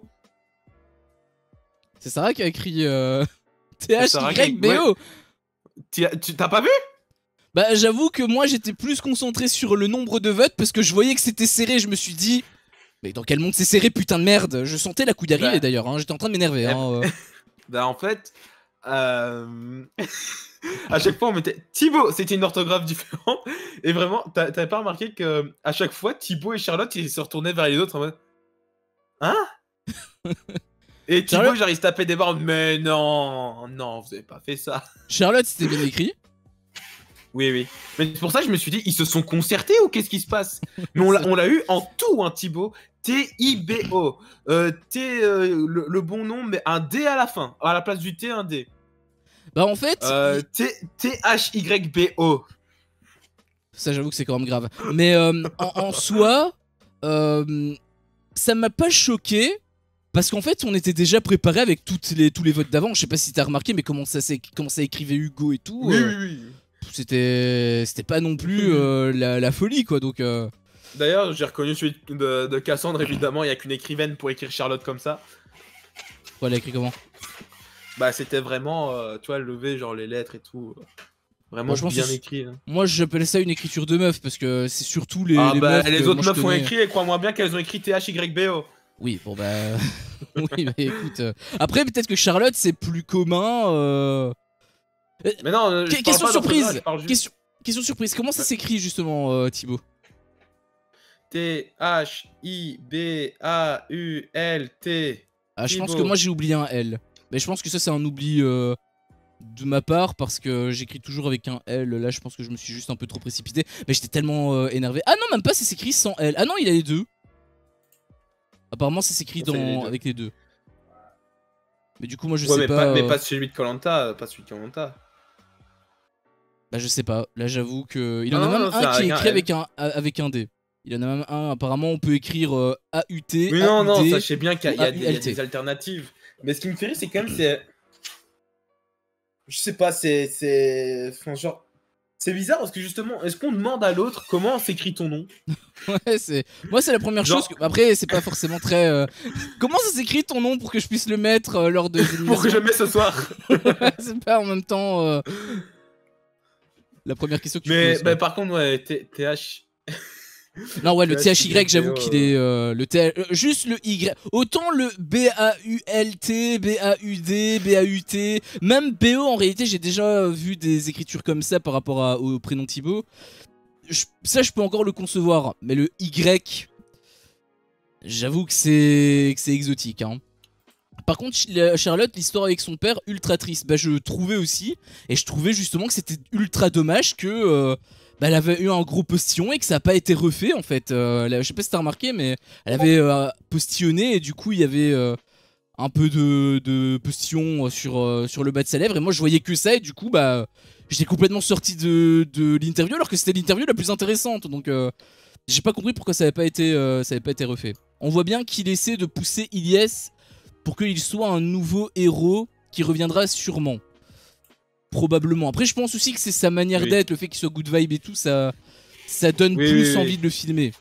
C'est Sarah qui a écrit C'est Sarah qui... Ouais. T-H-Y-B-O. Tu t'as pas vu? Bah j'avoue que moi j'étais plus concentré sur le nombre de votes parce que je voyais que c'était serré, je me suis dit mais dans quel monde c'est serré, putain de merde. Je sentais la couille arriver d'ailleurs, hein. J'étais en train de m'énerver. Hein. Bah en fait, à chaque fois on mettait Thibaut, c'était une orthographe différente. Et vraiment, t'avais pas remarqué que à chaque fois Thibaut et Charlotte ils se retournaient vers les autres en mode hein? Et Thibaut genre il se tapait des barres, mais non, non, vous avez pas fait ça. Charlotte c'était bien écrit. Oui, oui. Mais c'est pour ça que je me suis dit, ils se sont concertés ou qu'est-ce qui se passe? Mais on l'a eu en tout, hein, Thibaut. T-I-B-O. Le bon nom, mais un D à la fin. À la place du T, un D. Bah en fait... T-H-Y-B-O. Ça j'avoue que c'est quand même grave. Mais en soi, ça m'a pas choqué. Parce qu'en fait, on était déjà préparé avec tous les votes d'avant. Je sais pas si t'as remarqué, mais comment ça écrivait Hugo et tout. Oui, oui, oui. C'était pas non plus la folie, quoi. Donc... D'ailleurs, j'ai reconnu celui de Cassandre, évidemment. Il n'y a qu'une écrivaine pour écrire Charlotte comme ça. Ouais, elle a écrit comment? Bah, c'était vraiment, tu vois, lever genre les lettres et tout. Vraiment bien écrit. Hein. Moi, j'appelle ça une écriture de meuf parce que c'est surtout les meufs. Les autres meufs ont écrit et crois-moi bien qu'elles ont écrit T-H-Y-B-O. Oui, bon bah. Oui, bah écoute. Après, peut-être que Charlotte, c'est plus commun. Mais non, question surprise. Question surprise. Comment ça s'écrit justement, Thibaut? T-H-I-B-A-U-L-T. Ah, je pense que moi j'ai oublié un L. Mais je pense que ça, c'est un oubli de ma part parce que j'écris toujours avec un L. Là, je pense que je me suis juste un peu trop précipité. Mais j'étais tellement énervé. Ah non, même pas, c'est s'écrit sans L. Ah non, il a les deux. Apparemment, ça s'écrit avec les deux. Mais du coup, moi je sais pas. Mais pas celui de Koh-Lanta, pas celui de Koh-Lanta. Bah, je sais pas. Là, j'avoue que. Il en a même un qui est écrit avec un D. Il en a même un. Apparemment, on peut écrire A-U-T. Oui, non, non, sachez bien qu'il y a des alternatives. Mais ce qui me fait rire, c'est quand même. Je sais pas, enfin, genre. C'est bizarre parce que justement, est-ce qu'on demande à l'autre comment s'écrit ton nom? Ouais, moi c'est la première chose. Après, c'est pas forcément très. Comment ça s'écrit ton nom pour que je puisse le mettre lors de. Pour que je le mette ce soir. C'est pas en même temps. La première question que tu poses. Mais ouais. par contre, ouais, TH. Non, ouais, le THY, j'avoue qu'il est. Juste le Y. Autant le B-A-U-L-T, B-A-U-D, B-A-U-T. Même B-O, en réalité, j'ai déjà vu des écritures comme ça par rapport au prénom Thibaut. Ça, je peux encore le concevoir. Mais le Y. J'avoue que c'est exotique, hein. Par contre, Charlotte, l'histoire avec son père, ultra triste. Bah, je trouvais aussi. Et je trouvais justement que c'était ultra dommage que. Elle avait eu un gros postillon et que ça n'a pas été refait en fait. Je sais pas si t'as remarqué, mais elle avait postillonné et du coup il y avait un peu de postillon sur le bas de sa lèvre. Et moi je voyais que ça et du coup j'étais complètement sorti de l'interview alors que c'était l'interview la plus intéressante. Donc j'ai pas compris pourquoi ça avait pas été refait. On voit bien qu'il essaie de pousser Ilyes pour qu'il soit un nouveau héros qui reviendra sûrement. Probablement. Après, je pense aussi que c'est sa manière d'être, le fait qu'il soit good vibe et tout, ça donne plus envie de le filmer.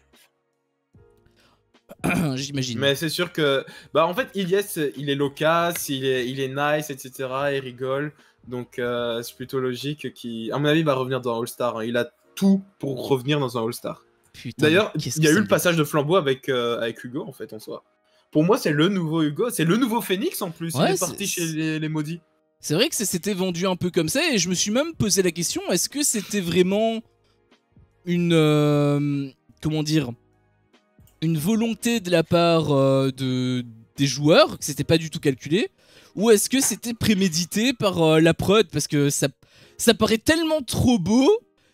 J'imagine. Mais c'est sûr que, en fait, Ilyes, il est loquace, il est nice, etc. Il rigole, donc c'est plutôt logique qu'il, à mon avis, va revenir dans All Star. Hein. Il a tout pour revenir dans un All Star. D'ailleurs, il y a eu le passage de flambeau avec Hugo, en fait, en soi. Pour moi, c'est le nouveau Hugo, c'est le nouveau Phoenix en plus. Il est parti chez les maudits. C'est vrai que ça s'était vendu un peu comme ça et je me suis même posé la question, est-ce que c'était vraiment une comment dire, une volonté de la part des joueurs, que c'était pas du tout calculé, ou est-ce que c'était prémédité par la prod, parce que ça paraît tellement trop beau,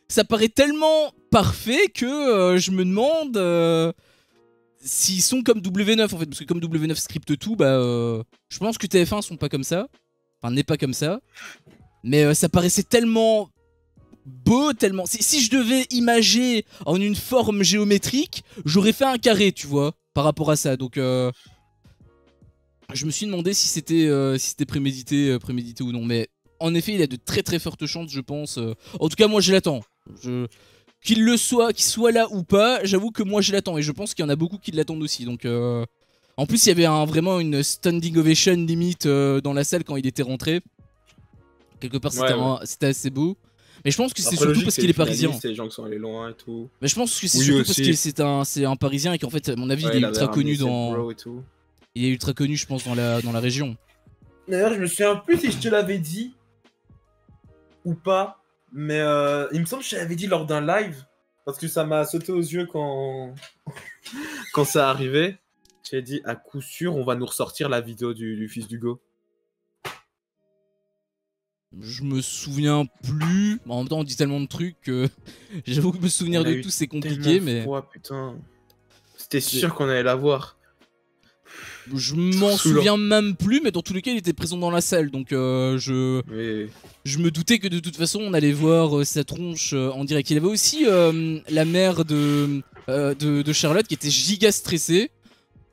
ça paraît tellement parfait que je me demande s'ils sont comme W9 en fait, parce que comme W9 scripte tout, je pense que TF1 sont pas comme ça. Enfin, n'est pas comme ça. Mais ça paraissait tellement beau, tellement... Si je devais imager en une forme géométrique, j'aurais fait un carré, tu vois. par rapport à ça. Donc je me suis demandé si c'était prémédité ou non. Mais en effet, il a de très très fortes chances, je pense. En tout cas, moi je l'attends. Qu'il soit là ou pas, j'avoue que moi je l'attends. Et je pense qu'il y en a beaucoup qui l'attendent aussi. Donc en plus, il y avait vraiment une standing ovation limite dans la salle quand il était rentré. Quelque part, c'était assez beau. Mais je pense que c'est surtout parce qu'il est parisien. C'est les gens qui sont allés loin et tout. Mais je pense que c'est surtout parce que c'est un parisien et qu'en fait, à mon avis, il est ultra connu dans. Il est ultra connu, je pense, dans la région. D'ailleurs, je me souviens plus si je te l'avais dit ou pas. Mais il me semble que je te l'avais dit lors d'un live. Parce que ça m'a sauté aux yeux quand ça arrivait. J'ai dit à coup sûr, on va nous ressortir la vidéo du fils d'Hugo. Je me souviens plus. En même temps, on dit tellement de trucs que j'avoue que me souvenir de tout, c'est compliqué. Mais putain. C'était sûr qu'on allait la voir. Je m'en souviens même plus, mais dans tous les cas, il était présent dans la salle. Donc je me doutais que de toute façon, on allait voir sa tronche en direct. Il y avait aussi la mère de Charlotte qui était giga stressée.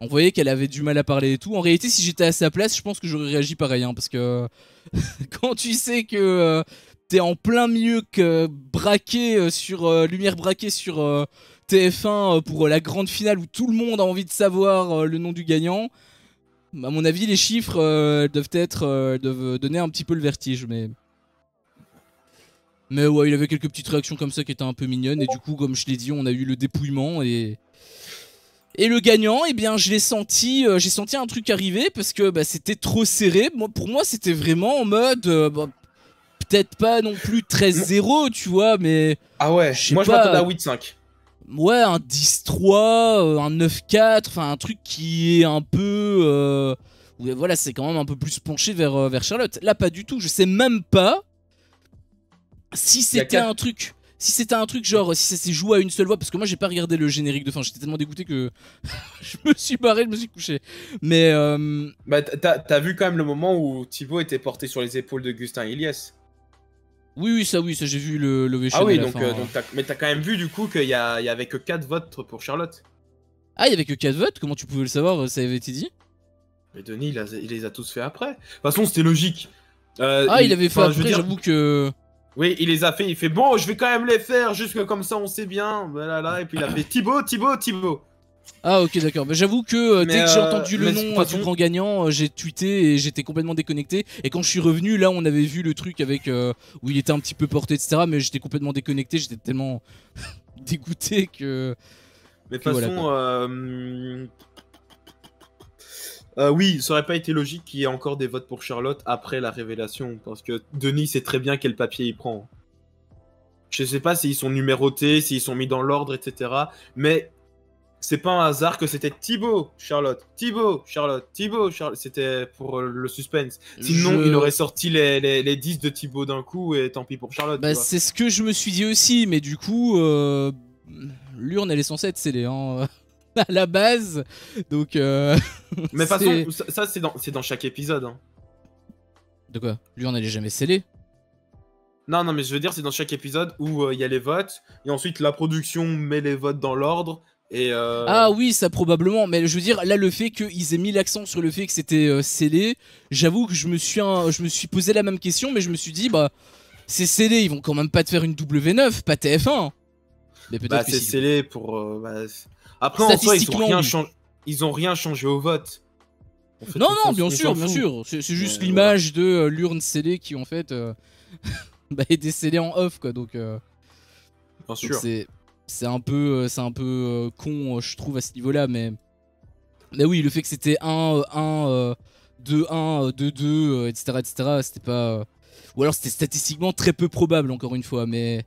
On voyait qu'elle avait du mal à parler et tout. En réalité, si j'étais à sa place, je pense que j'aurais réagi pareil. Hein, parce que quand tu sais que t'es en plein milieu braqué sur lumière braquée sur TF1 pour la grande finale où tout le monde a envie de savoir le nom du gagnant, à mon avis, les chiffres doivent donner un petit peu le vertige. Mais ouais, il avait quelques petites réactions comme ça qui étaient un peu mignonnes. Et du coup, comme je l'ai dit, on a eu le dépouillement et le gagnant, eh bien, j'ai senti un truc arriver parce que c'était trop serré. Pour moi, c'était vraiment en mode, peut-être pas non plus 13-0, tu vois, mais... Ah ouais, moi je m'attendais à 8-5. Ouais, un 10-3, un 9-4, enfin un truc qui est un peu... voilà, c'est quand même un peu plus penché vers Charlotte. Là, pas du tout, je sais même pas si c'était un truc... Si c'était un truc genre, si ça s'est joué à une seule voix, parce que moi j'ai pas regardé le générique de fin, j'étais tellement dégoûté que je me suis barré, je me suis couché. Mais t'as vu quand même le moment où Thibaut était porté sur les épaules de Gustin Iliès. Oui, ça j'ai vu le ovation. Ah oui, mais t'as quand même vu du coup qu'il y avait que 4 votes pour Charlotte. Ah, il y avait que 4 votes? Comment tu pouvais le savoir? Ça avait été dit? Mais Denis, il les a tous fait après. De toute façon, c'était logique. Il avait fait après, j'avoue que... Oui, il les a fait, il fait bon, je vais quand même les faire, juste que comme ça on sait bien. Voilà, et puis il a fait Thibaut. Ah ok, d'accord. J'avoue que dès que j'ai entendu le nom du grand gagnant, j'ai tweeté et j'étais complètement déconnecté. Et quand je suis revenu, là on avait vu le truc avec où il était un petit peu porté, etc. Mais j'étais complètement déconnecté, j'étais tellement dégoûté que... Mais de toute façon, oui, ça aurait pas été logique qu'il y ait encore des votes pour Charlotte après la révélation, parce que Denis sait très bien quel papier il prend. Je sais pas s'ils sont numérotés, s'ils sont mis dans l'ordre, etc. Mais c'est pas un hasard que c'était Thibaut, Charlotte. C'était pour le suspense. Sinon, il aurait sorti les 10 de Thibaut d'un coup et tant pis pour Charlotte. C'est ce que je me suis dit aussi, mais du coup, l'urne elle est censée être scellée, hein. À la base, donc mais de toute façon, ça c'est dans chaque épisode, hein. De quoi? L'urne elle est jamais scellée? Non, mais je veux dire, c'est dans chaque épisode où il y a les votes, et ensuite la production met les votes dans l'ordre, et Ah oui, ça probablement, mais je veux dire, là le fait qu'ils aient mis l'accent sur le fait que c'était scellé, j'avoue que je me suis posé la même question, mais je me suis dit, c'est scellé, ils vont quand même pas te faire une W9, pas TF1. Mais peut-être c'est scellé pour... Après, en soi, ils ont rien changé au vote. En fait, non, bien sûr. C'est juste l'image de l'urne scellée qui, en fait, est décellée en off, quoi. Donc, bien sûr. C'est un peu, con, je trouve, à ce niveau-là. Mais oui, le fait que c'était 1, 2, 1, 2, 2, etc., c'était pas... Ou alors c'était statistiquement très peu probable, encore une fois, mais...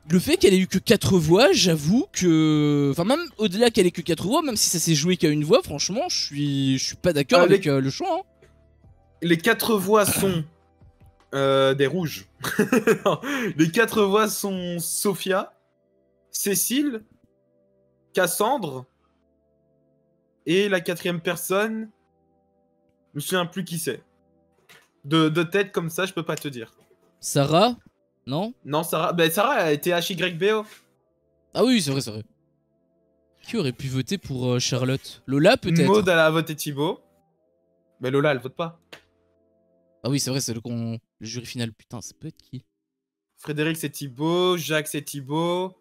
Le fait qu'elle ait eu que 4 voix, j'avoue que... Enfin, même au-delà qu'elle ait que 4 voix, même si ça s'est joué qu'à une voix, franchement, je suis pas d'accord avec le choix. Hein. Les 4 voix sont des rouges. Les 4 voix sont Sophia, Cécile, Cassandre, et la 4ème personne, je me souviens plus qui c'est. De tête comme ça, je peux pas te dire. Sarah? Non, Sarah, Sarah a été HYBO. Ah oui, c'est vrai. Qui aurait pu voter pour Charlotte? Lola peut-être? Maud, elle a voté Thibaut. Mais Lola, elle vote pas. Ah oui, c'est vrai, c'est le jury final. Putain, ça peut être qui? Frédéric, c'est Thibaut. Jacques, c'est Thibaut.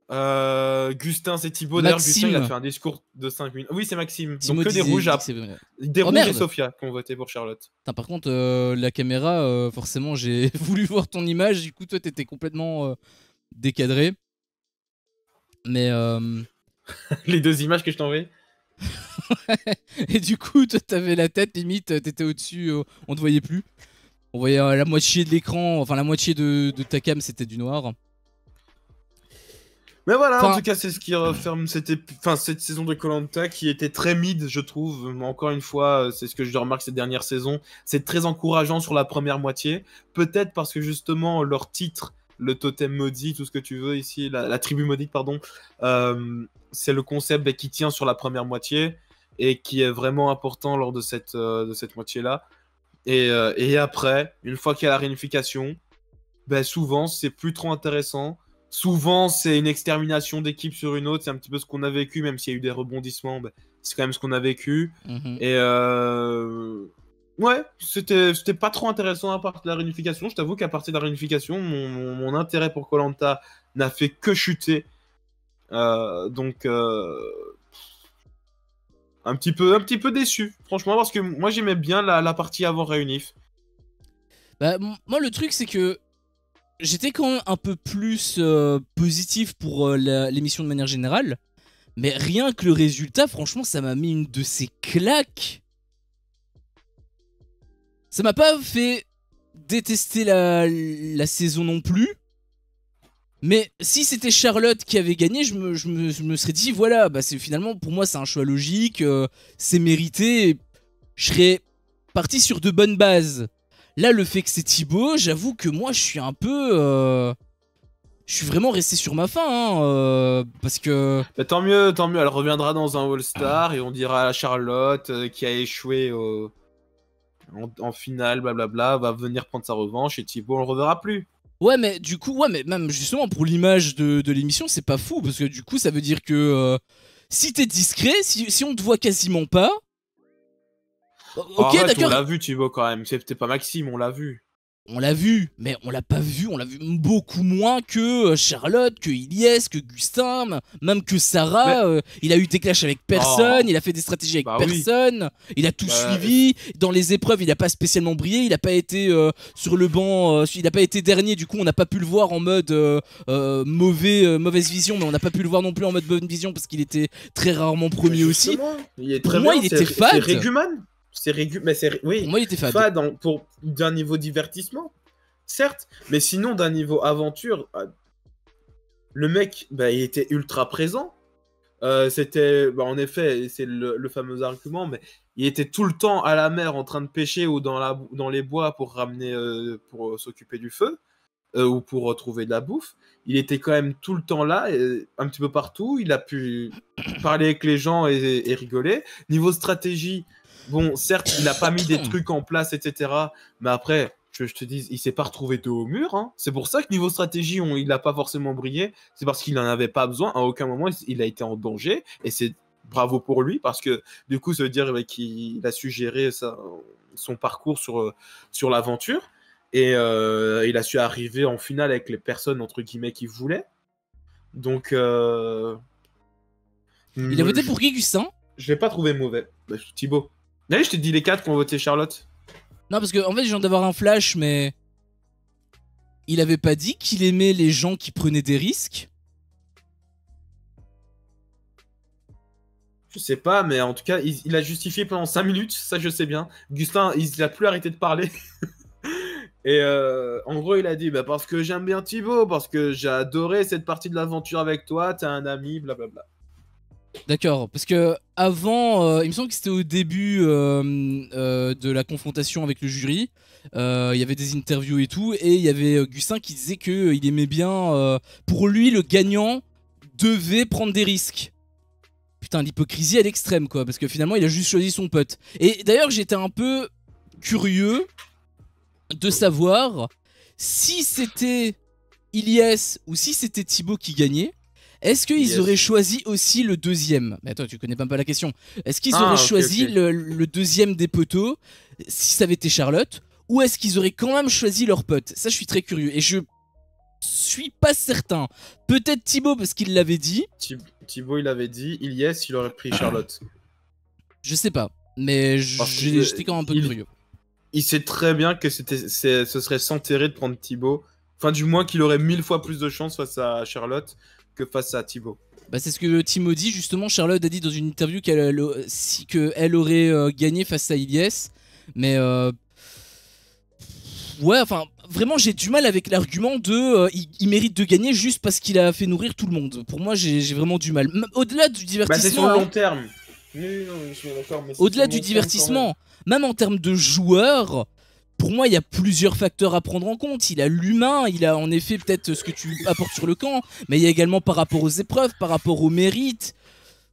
Gustin, c'est Thibaut. D'ailleurs, Gustin, il a fait un discours de 5 minutes. Oui, c'est Maxime. Timo Donc que des rouges, des rouges et Sophia qui ont voté pour Charlotte. Putain, par contre, la caméra, forcément, j'ai voulu voir ton image. Du coup, toi, t'étais complètement décadré. Mais... Les 2 images que je t'ai envoyées. Et du coup, toi, t'avais la tête, limite, t'étais au-dessus, on te voyait plus. On voyait la moitié de l'écran, enfin la moitié de ta cam, c'était du noir. Mais voilà, en tout cas, c'est ce qui referme cette saison de Koh-Lanta qui était très mid, je trouve. Encore une fois, c'est ce que je remarque ces dernières saisons. C'est très encourageant sur la première moitié. Peut-être parce que justement, leur titre, le totem maudit, tout ce que tu veux ici, la tribu maudite, pardon, c'est le concept qui tient sur la première moitié et qui est vraiment important lors de cette moitié-là. Et après, une fois qu'il y a la réunification, souvent, c'est plus trop intéressant. Souvent, c'est une extermination d'équipe sur une autre. C'est un petit peu ce qu'on a vécu, même s'il y a eu des rebondissements. C'est quand même ce qu'on a vécu. Et ouais, c'était pas trop intéressant à part de la réunification. Je t'avoue qu'à partir de la réunification, mon intérêt pour Koh-Lanta n'a fait que chuter. Donc, un petit peu déçu, franchement, parce que moi j'aimais bien la partie avant réunif. Bah, moi, le truc, c'est que j'étais quand même un peu plus positif pour l'émission de manière générale. Mais rien que le résultat, franchement, ça m'a mis une de ces claques. Ça m'a pas fait détester la saison non plus. Mais si c'était Charlotte qui avait gagné, je me serais dit, voilà, finalement, pour moi, c'est un choix logique, c'est mérité. Je serais parti sur de bonnes bases. Là, le fait que c'est Thibaut, j'avoue que moi, je suis un peu... Je suis vraiment resté sur ma faim, hein, parce que... tant mieux, elle reviendra dans un All-Star et on dira à Charlotte qui a échoué en finale, blablabla, va venir prendre sa revanche et Thibaut, on le reverra plus. Ouais, mais du coup, mais même justement pour l'image de l'émission, c'est pas fou, parce que du coup, ça veut dire que si t'es discret, si on te voit quasiment pas... Ok, d'accord. On l'a vu, Thibaut, quand même. C'était pas Maxime, on l'a vu. On l'a vu, mais on l'a pas vu, on l'a vu beaucoup moins que Charlotte, que Ilyes, que Gustin, même que Sarah. Il a eu des clashs avec personne, il a fait des stratégies avec personne, il a tout suivi. Dans les épreuves, il a pas spécialement brillé, il a pas été sur le banc, il a pas été dernier, du coup on n'a pas pu le voir en mode mauvaise vision, mais on n'a pas pu le voir non plus en mode bonne vision parce qu'il était très rarement premier aussi. Pour moi, il était fade. C'est Réguman. Oui, pour moi, il était fade. D'un niveau divertissement, certes, mais sinon d'un niveau aventure, le mec, il était ultra présent. C'était, en effet, c'est le fameux argument, mais il était tout le temps à la mer en train de pêcher ou dans les bois pour ramener, pour s'occuper du feu ou pour trouver de la bouffe. Il était quand même tout le temps là, un petit peu partout. Il a pu parler avec les gens et rigoler. Niveau stratégie. Bon, certes, il n'a pas mis des trucs en place, etc. Mais après, je te dis, il s'est pas retrouvé dos au mur. Hein. C'est pour ça que niveau stratégie, il n'a pas forcément brillé. C'est parce qu'il n'en avait pas besoin. À aucun moment, il a été en danger. Et c'est bravo pour lui, parce que du coup, ça veut dire qu'il a su gérer son parcours sur l'aventure. Et il a su arriver en finale avec les personnes, entre guillemets, qu'il voulait. Donc... il a voté pour qui, Gustin? Je l'ai pas trouvé mauvais. Thibaut. Allez, je t'ai dit les 4 qui ont voté Charlotte. Non, parce que en fait, je viens d'avoir un flash, mais... Il avait pas dit qu'il aimait les gens qui prenaient des risques? Je sais pas, mais en tout cas, il a justifié pendant 5 minutes, ça je sais bien. Gustin, il a plus arrêté de parler. Et en gros, il a dit, parce que j'aime bien Thibaut, parce que j'ai adoré cette partie de l'aventure avec toi, t'es un ami, blablabla. D'accord, parce que avant, il me semble que c'était au début de la confrontation avec le jury, il y avait des interviews et tout, et il y avait Gustin qui disait qu'il aimait bien, pour lui le gagnant devait prendre des risques. Putain, l'hypocrisie à l'extrême quoi, parce que finalement il a juste choisi son pote. Et d'ailleurs j'étais un peu curieux de savoir si c'était Ilyes ou si c'était Thibaut qui gagnait. Est-ce qu'ils Yes. auraient choisi aussi le deuxième? Mais attends, tu connais même pas la question. Est-ce qu'ils Ah, auraient ok, choisi ok. le deuxième des poteaux si ça avait été Charlotte? Ou est-ce qu'ils auraient quand même choisi leur pote? Ça, je suis très curieux. Et je suis pas certain. Peut-être Thibaut parce qu'il l'avait dit. Thibaut, il avait dit, Ilyes, il aurait pris Charlotte. Je sais pas. Mais Parce que, j'étais quand même un peu curieux. il sait très bien que ce serait s'enterrer de prendre Thibaut. Enfin, du moins qu'il aurait 1000 fois plus de chance face à Charlotte que face à Thibaut. Bah, c'est ce que Thibaut dit. Justement, Charlotte a dit dans une interview qu'elle aurait gagné face à Ilyes. Mais ouais, enfin, vraiment, j'ai du mal avec l'argument de il mérite de gagner juste parce qu'il a fait nourrir tout le monde. Pour moi, j'ai vraiment du mal. Au-delà du Bah, c'est sur divertissement, le long hein, terme. Oui, non, je suis d'accord, mais c'est au-delà sur le du long terme quand même. divertissement, même en termes de joueurs, pour moi, il y a plusieurs facteurs à prendre en compte. Il a l'humain, il a en effet peut-être ce que tu apportes sur le camp, mais il y a également par rapport aux épreuves, par rapport au mérite.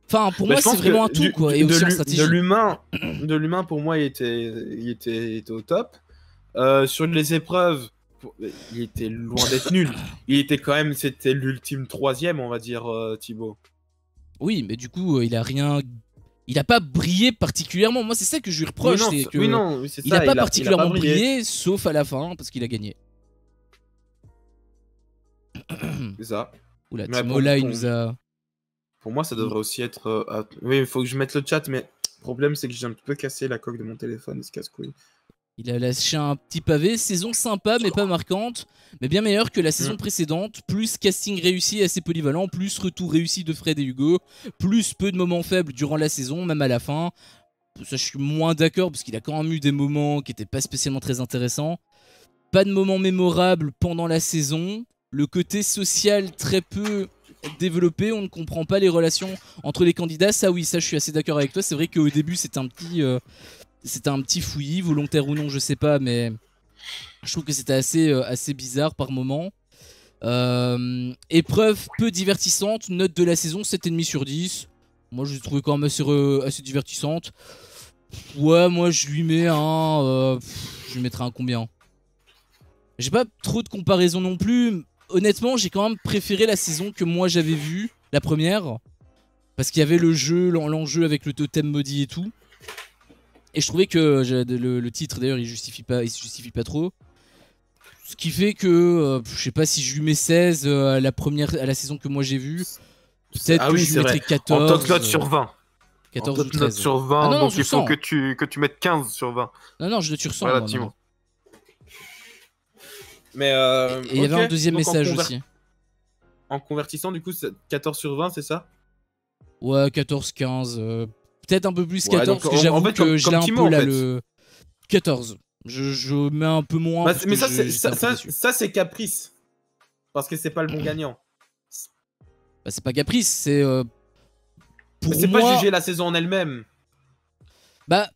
Enfin, pour Bah, moi, je c'est pense vraiment un que tout, quoi, et aussi en stratégie. de l'humain, pour moi, il était au top. Sur les épreuves, il était loin d'être nul. Il était quand même, c'était l'ultime troisième, on va dire, Thibaut. Oui, mais du coup, il a rien. Il a pas brillé particulièrement. Moi, c'est ça que je lui reproche, c'est que Oui, non, oui, c'est il a ça, pas il a pas particulièrement brillé. brillé, sauf à la fin, parce qu'il a gagné. C'est ça. Oula, Mais Timo, là, il nous a. pour moi, ça devrait aussi être. Oui, il faut que je mette le chat, mais le problème, c'est que j'ai un petit peu cassé la coque de mon téléphone, ce casse-couille. Il a lâché un petit pavé. Saison sympa, mais pas marquante. Mais bien meilleure que la saison précédente. Plus casting réussi, assez polyvalent. Plus retour réussi de Fred et Hugo. Plus peu de moments faibles durant la saison, même à la fin. Ça, je suis moins d'accord, parce qu'il a quand même eu des moments qui n'étaient pas spécialement très intéressants. Pas de moments mémorables pendant la saison. Le côté social très peu développé. On ne comprend pas les relations entre les candidats. Ça, oui, ça, je suis assez d'accord avec toi. C'est vrai qu'au début, c'était un petit fouillis, volontaire ou non, je sais pas, mais je trouve que c'était assez bizarre par moment. Épreuve peu divertissante, note de la saison 7,5 sur 10. Moi, je l'ai trouvé quand même assez divertissante. Ouais, moi, je lui mets je lui mettrais un combien? J'ai pas trop de comparaison non plus. Honnêtement, j'ai quand même préféré la saison que moi j'avais vue, la première. Parce qu'il y avait l'enjeu avec le totem maudit et tout. Et je trouvais que le titre d'ailleurs il se justifie pas trop. Ce qui fait que je sais pas si je lui mets 16 à la saison que moi j'ai vue. Peut-être que oui, je lui mettrais vrai. 14. En top note sur 20. 14 en ou top note 13. sur 20, Ah non, donc sur il faut 100. que tu mettes 15 sur 20. Non, je le tue 100. Voilà, Moi, Timo. non. Mais Et il y avait un deuxième message aussi. En convertissant, du coup, 14 sur 20, c'est ça? Ouais, 14-15. Peut-être un peu plus Ouais, 14, donc, parce que j'avoue en fait, que je l'ai comme un Timo, peu en là, fait. le 14. Je mets un peu moins. Bah, parce mais que j'étais un peu déçu. ça, c'est caprice. Parce que c'est pas le bon gagnant. Bah, c'est pas caprice, c'est. Pour Mais c'est moi. pas juger la saison en elle-même. Bah,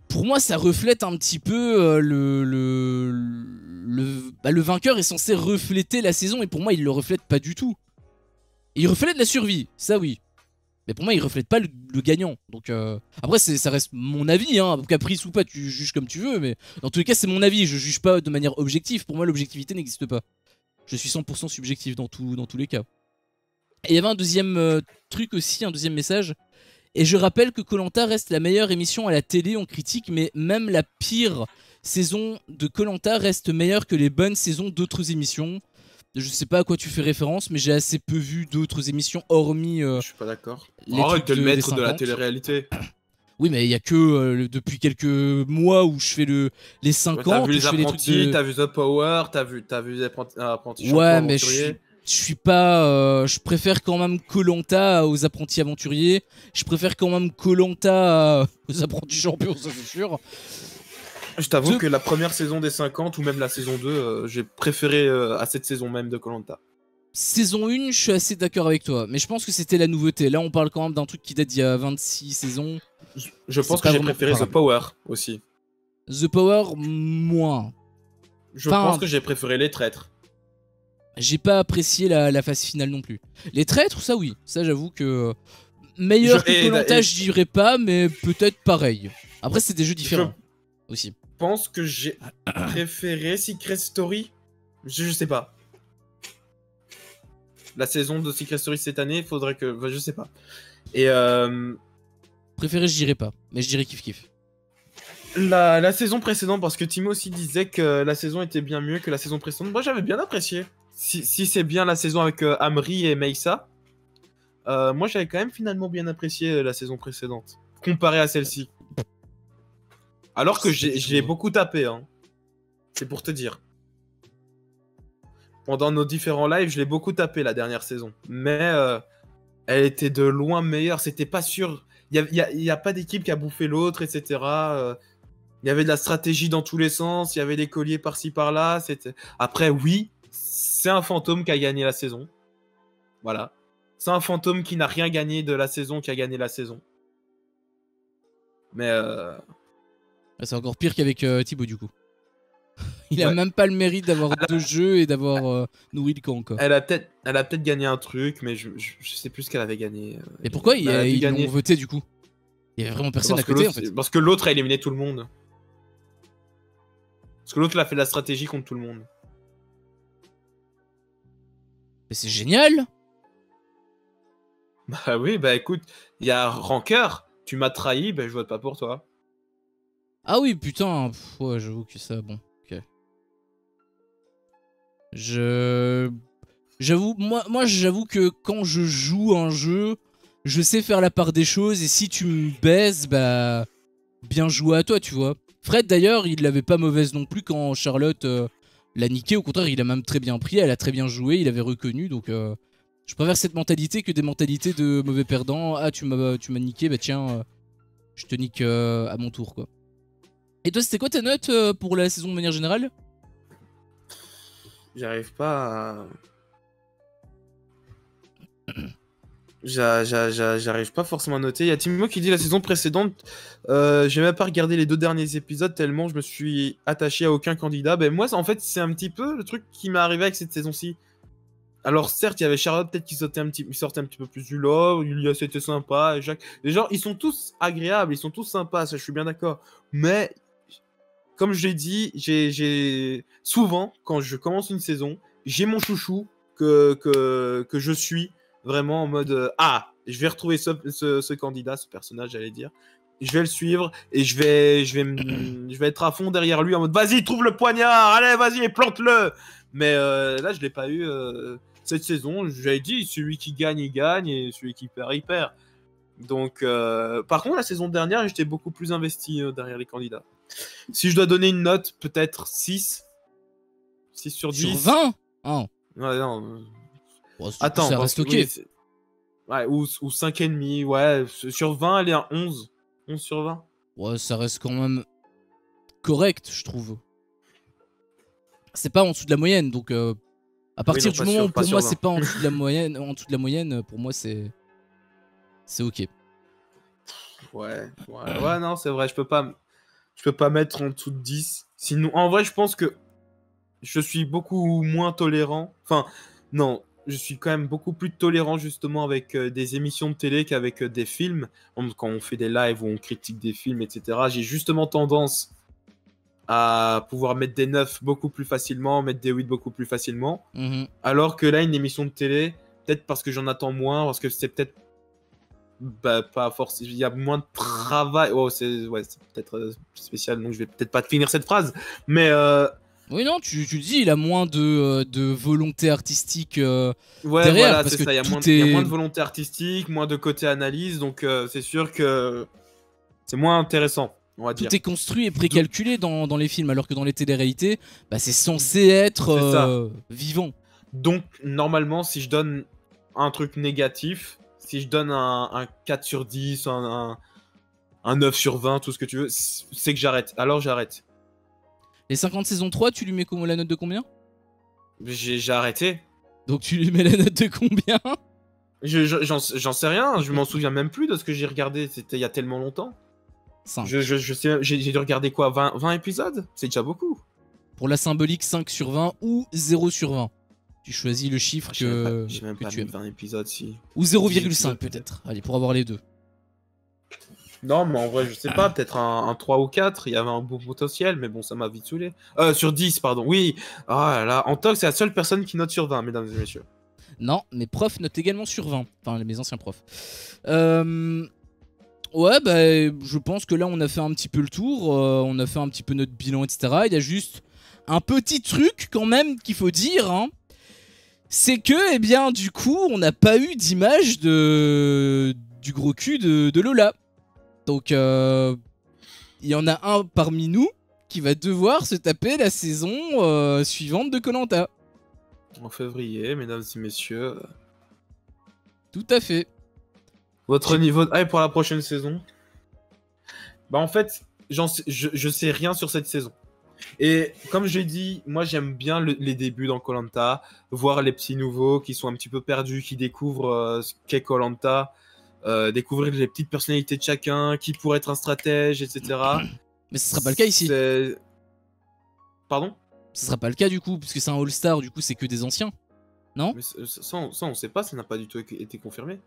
pour moi, ça reflète un petit peu le vainqueur est censé refléter la saison, et pour moi, il le reflète pas du tout. Il reflète la survie, ça oui. Mais pour moi, il reflète pas le gagnant. Donc après, ça reste mon avis, hein. Caprice ou pas, tu juges comme tu veux, mais dans tous les cas, c'est mon avis. Je juge pas de manière objective. Pour moi, l'objectivité n'existe pas. Je suis 100% subjectif dans tous les cas. Et il y avait un deuxième truc aussi, un deuxième message. Et je rappelle que koh reste la meilleure émission à la télé, on critique, mais même la pire saison de koh reste meilleure que les bonnes saisons d'autres émissions. Je sais pas à quoi tu fais référence, mais j'ai assez peu vu d'autres émissions hormis. Je suis pas d'accord. Arrête de le mettre de la télé-réalité. Oui, mais il y a que depuis quelques mois où je fais les 50. T'as vu les je fais apprentis, de... t'as vu The Power, t'as vu les apprentis champions Ouais, mais aventuriers. je suis pas. Je préfère quand même koh aux apprentis aventuriers. Je préfère quand même koh aux apprentis champions, ça c'est sûr. Je t'avoue que la première saison des 50 ou même la saison 2, j'ai préféré à cette saison même de koh. Saison 1, je suis assez d'accord avec toi, mais je pense que c'était la nouveauté. Là, on parle quand même d'un truc qui date d'il y a 26 saisons. Je pense que j'ai préféré The Power aussi. The Power, moins. Je pense que j'ai préféré Les Traîtres. J'ai pas apprécié la phase finale non plus. Les Traîtres, ça oui. Ça, j'avoue que... Meilleur que koh je dirais pas, mais peut-être pareil. Après, c'est des jeux différents aussi. Je pense que j'ai préféré Secret Story. Je sais pas. La saison de Secret Story cette année, il faudrait que... Enfin, je sais pas. Et Préféré, je dirais pas, mais je dirais kiff-kiff. la saison précédente, parce que Timo aussi disait que la saison était bien mieux que la saison précédente. Moi, j'avais bien apprécié. Si c'est bien la saison avec Amri et Meisa, moi, j'avais quand même finalement bien apprécié la saison précédente, comparé à celle-ci. Alors que je l'ai beaucoup tapé, hein. C'est pour te dire. Pendant nos différents lives, je l'ai beaucoup tapé la dernière saison. Mais elle était de loin meilleure. C'était pas sûr. Il y a pas d'équipe qui a bouffé l'autre, etc. Il y avait de la stratégie dans tous les sens. Il y avait des colliers par-ci par-là. Après, oui, c'est un fantôme qui a gagné la saison. Voilà. C'est un fantôme qui n'a rien gagné de la saison qui a gagné la saison. Mais C'est encore pire qu'avec Thibaut du coup. Il a Ouais. même pas le mérite d'avoir 2 jeux et d'avoir nourri le camp quoi. elle a peut-être gagné un truc, mais je sais plus ce qu'elle avait gagné. Et pourquoi Elle a dû ils gagner. l'ont voté du coup? Il y avait vraiment personne à Parce que côté en l'autre- fait. Parce que l'autre a éliminé tout le monde. Parce que l'autre, il a fait de la stratégie contre tout le monde. Mais c'est génial! Bah oui, bah écoute, il y a Rancœur, tu m'as trahi, bah je vote pas pour toi. Ah oui, putain, ouais, j'avoue que ça, bon, ok. J'avoue, moi j'avoue que quand je joue un jeu, je sais faire la part des choses et si tu me baises, bah, bien joué à toi, tu vois. Fred d'ailleurs, il l'avait pas mauvaise non plus quand Charlotte l'a niqué, au contraire, il a même très bien pris, elle a très bien joué, il avait reconnu, donc je préfère cette mentalité que des mentalités de mauvais perdants. Ah, tu m'as niqué, bah tiens, je te nique à mon tour, quoi. Et toi, c'était quoi ta note pour la saison de manière générale? J'arrive pas à... J'arrive pas forcément à noter. Il y a Timo qui dit la saison précédente, j'ai même pas regardé les 2 derniers épisodes tellement je me suis attaché à aucun candidat. Ben moi, en fait, c'est un petit peu le truc qui m'est arrivé avec cette saison-ci. Alors certes, il y avait Charlotte peut-être qui sortait un petit peu plus du lot, Julia c'était sympa, et Jacques. Les gens, ils sont tous agréables, ils sont tous sympas, ça je suis bien d'accord. Mais comme je l'ai dit, j'ai souvent quand je commence une saison, j'ai mon chouchou que je suis vraiment en mode ah, je vais retrouver ce candidat, ce personnage, j'allais dire. Je vais le suivre et je vais être à fond derrière lui en mode vas-y, trouve le poignard, allez, vas-y, plante-le. Mais là, je l'ai pas eu cette saison. J'avais dit, celui qui gagne, il gagne, et celui qui perd, il perd. Donc, par contre, la saison dernière, j'étais beaucoup plus investi derrière les candidats. Si je dois donner une note, peut-être 6. 6 sur 10. Sur 20? Oh. Ouais, non. Bon, Attends, ça reste ok. Oui, ouais, ou 5,5. Ouais, sur 20, elle est à 11. 11 sur 20. Ouais, ça reste quand même correct, je trouve. C'est pas en dessous de la moyenne, donc à partir du moment où pour moi c'est pas en dessous de la moyenne, pour moi c'est ok. Ouais, non, c'est vrai, je peux pas mettre en dessous de 10. Sinon, en vrai, je pense que je suis beaucoup moins tolérant. Enfin, non, je suis quand même beaucoup plus tolérant justement avec des émissions de télé qu'avec des films. Quand on fait des lives où on critique des films, etc., j'ai justement tendance à pouvoir mettre des 9 beaucoup plus facilement, mettre des 8 beaucoup plus facilement. Alors que là, une émission de télé, peut-être parce que j'en attends moins, parce que c'est peut-être pas forcément, il y a moins de travail. Oh, c'est peut-être spécial, donc je vais peut-être pas finir cette phrase, mais oui, non, tu dis, il a moins de volonté artistique ouais, derrière. voilà, parce c'est que ça, il y a moins de volonté artistique, moins de côté analyse, donc c'est sûr que c'est moins intéressant, on va dire. Tout est construit et précalculé dans les films, alors que dans les téléréalités, bah, c'est censé être vivant. Donc, normalement, si je donne un truc négatif, si je donne un 4 sur 10, un 9 sur 20, tout ce que tu veux, c'est que j'arrête. Alors j'arrête. Les 50 saison 3, tu lui mets la note de combien? J'ai arrêté. Donc tu lui mets la note de combien? J'en sais rien, je m'en souviens même plus de ce que j'ai regardé, c'était il y a tellement longtemps. 5. Je sais, j'ai dû regarder quoi, 20 épisodes? C'est déjà beaucoup. Pour la symbolique, 5 sur 20 ou 0 sur 20. Tu choisis le chiffre que tu aimes. 20 épisodes, si. Ou 0,5 peut-être. Allez, pour avoir les deux. Non, mais en vrai, je sais pas, peut-être un 3 ou 4, il y avait un beau potentiel, mais bon, ça m'a vite saoulé. Sur 10, pardon, oui. Ah là là, Antox, c'est la seule personne qui note sur 20, mesdames et messieurs. Non, mes profs notent également sur 20. Enfin, mes anciens profs. Ouais, bah, je pense que là, on a fait un petit peu le tour. On a fait un petit peu notre bilan, etc. Il y a juste un petit truc, quand même, qu'il faut dire, hein. C'est que, eh bien, du coup, on n'a pas eu d'image du gros cul de Lola. Donc, il y en a un parmi nous qui va devoir se taper la saison suivante de Koh-Lanta. En février, mesdames et messieurs. Tout à fait. Votre niveau de hype pour la prochaine saison? Bah en fait, je sais rien sur cette saison. Et comme j'ai dit, moi j'aime bien les débuts dans Koh-Lanta, voir les petits nouveaux qui sont un petit peu perdus, qui découvrent ce qu'est Koh-Lanta, découvrir les petites personnalités de chacun, qui pourrait être un stratège, etc. Mais ce sera pas le cas ici. Pardon? Ce sera pas le cas du coup, puisque c'est un All-Star, du coup c'est que des anciens. Non? Mais ça, on sait pas, ça n'a pas du tout été confirmé.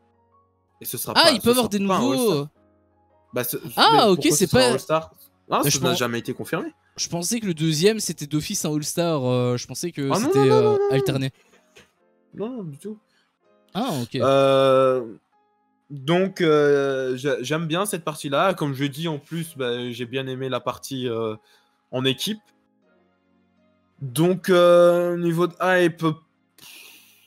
Et ce sera ah, pas, il peut y avoir des nouveaux. Bah, ah, ok, c'est pas. All-Star. Ah, bah, ça n'a jamais été confirmé. Je pensais que le deuxième c'était d'office un All-Star. Je pensais que c'était non, alterné. Non, du tout. Ah, ok. Donc, j'aime bien cette partie-là. Comme je dis, en plus, bah, j'ai bien aimé la partie en équipe. Donc, niveau de hype,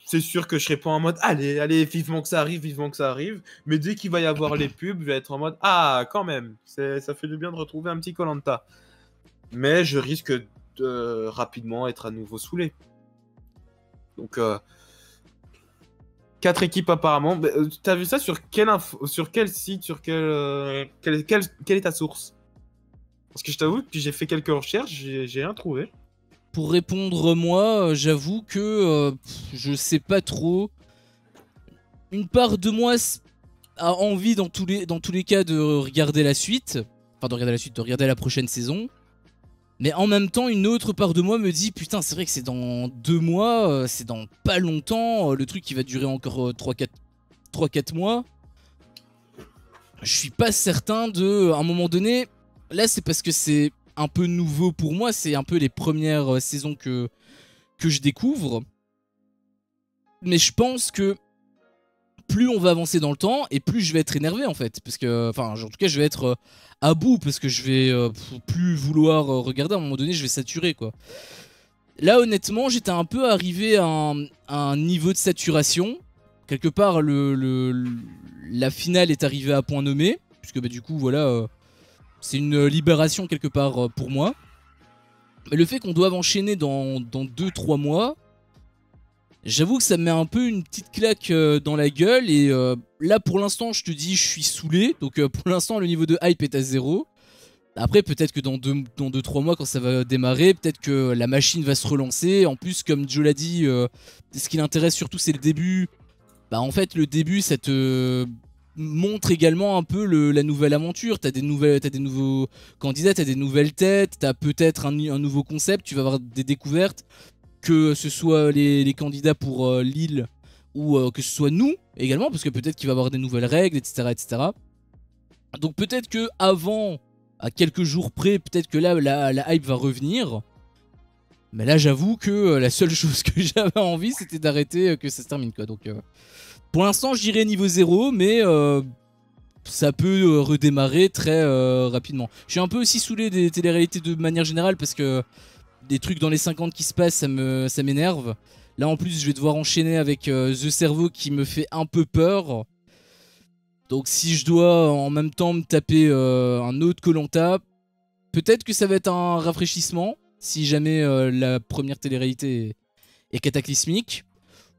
c'est sûr que je serai pas en mode allez, vivement que ça arrive. Mais dès qu'il va y avoir les pubs, je vais être en mode ah, quand même, ça fait du bien de retrouver un petit Koh-Lanta. Mais je risque de rapidement être à nouveau saoulé. Donc, 4 équipes apparemment. T'as vu ça sur sur quel site, quelle est ta source? Parce que je t'avoue que j'ai fait quelques recherches, j'ai rien trouvé. Pour répondre moi, j'avoue que je sais pas trop. Une part de moi a envie dans tous les cas de regarder la suite. Enfin de regarder la prochaine saison. Mais en même temps, une autre part de moi me dit putain, c'est vrai que c'est dans 2 mois, c'est dans pas longtemps, le truc qui va durer encore 3-4 mois. Je suis pas certain de... À un moment donné, là c'est parce que c'est un peu nouveau pour moi, c'est un peu les premières saisons que je découvre. Mais je pense que plus on va avancer dans le temps et plus je vais être énervé en fait. Parce que, enfin, en tout cas, je vais être à bout parce que je vais plus vouloir regarder. À un moment donné, je vais saturer quoi. Là, honnêtement, j'étais un peu arrivé à un niveau de saturation. Quelque part, la finale est arrivée à point nommé. Puisque bah, du coup, voilà, c'est une libération quelque part pour moi. Mais le fait qu'on doive enchaîner dans 2-3 mois, j'avoue que ça me met un peu une petite claque dans la gueule. Et là, pour l'instant, je te dis, je suis saoulé. Donc pour l'instant, le niveau de hype est à 0. Après, peut-être que dans 2-3 mois, quand ça va démarrer, peut-être que la machine va se relancer. En plus, comme Joe l'a dit, ce qui l'intéresse surtout, c'est le début. Bah, en fait, le début, ça te montre également un peu la nouvelle aventure. T'as des nouveaux candidats, t'as des nouvelles têtes, t'as peut-être un nouveau concept, tu vas avoir des découvertes. Que ce soit les candidats pour l'île ou que ce soit nous également, parce que peut-être qu'il va y avoir des nouvelles règles, etc. etc. Donc peut-être que avant, à quelques jours près, peut-être que là la hype va revenir. Mais là j'avoue que la seule chose que j'avais envie c'était d'arrêter que ça se termine quoi. Donc pour l'instant je dirais niveau 0, mais ça peut redémarrer très rapidement. Je suis un peu aussi saoulé des téléréalités de manière générale parce que des trucs dans les 50 qui se passent, ça m'énerve. Là en plus je vais devoir enchaîner avec The Cerveau qui me fait un peu peur. Donc si je dois en même temps me taper un autre Koh-Lanta, peut-être que ça va être un rafraîchissement si jamais la première télé-réalité est cataclysmique.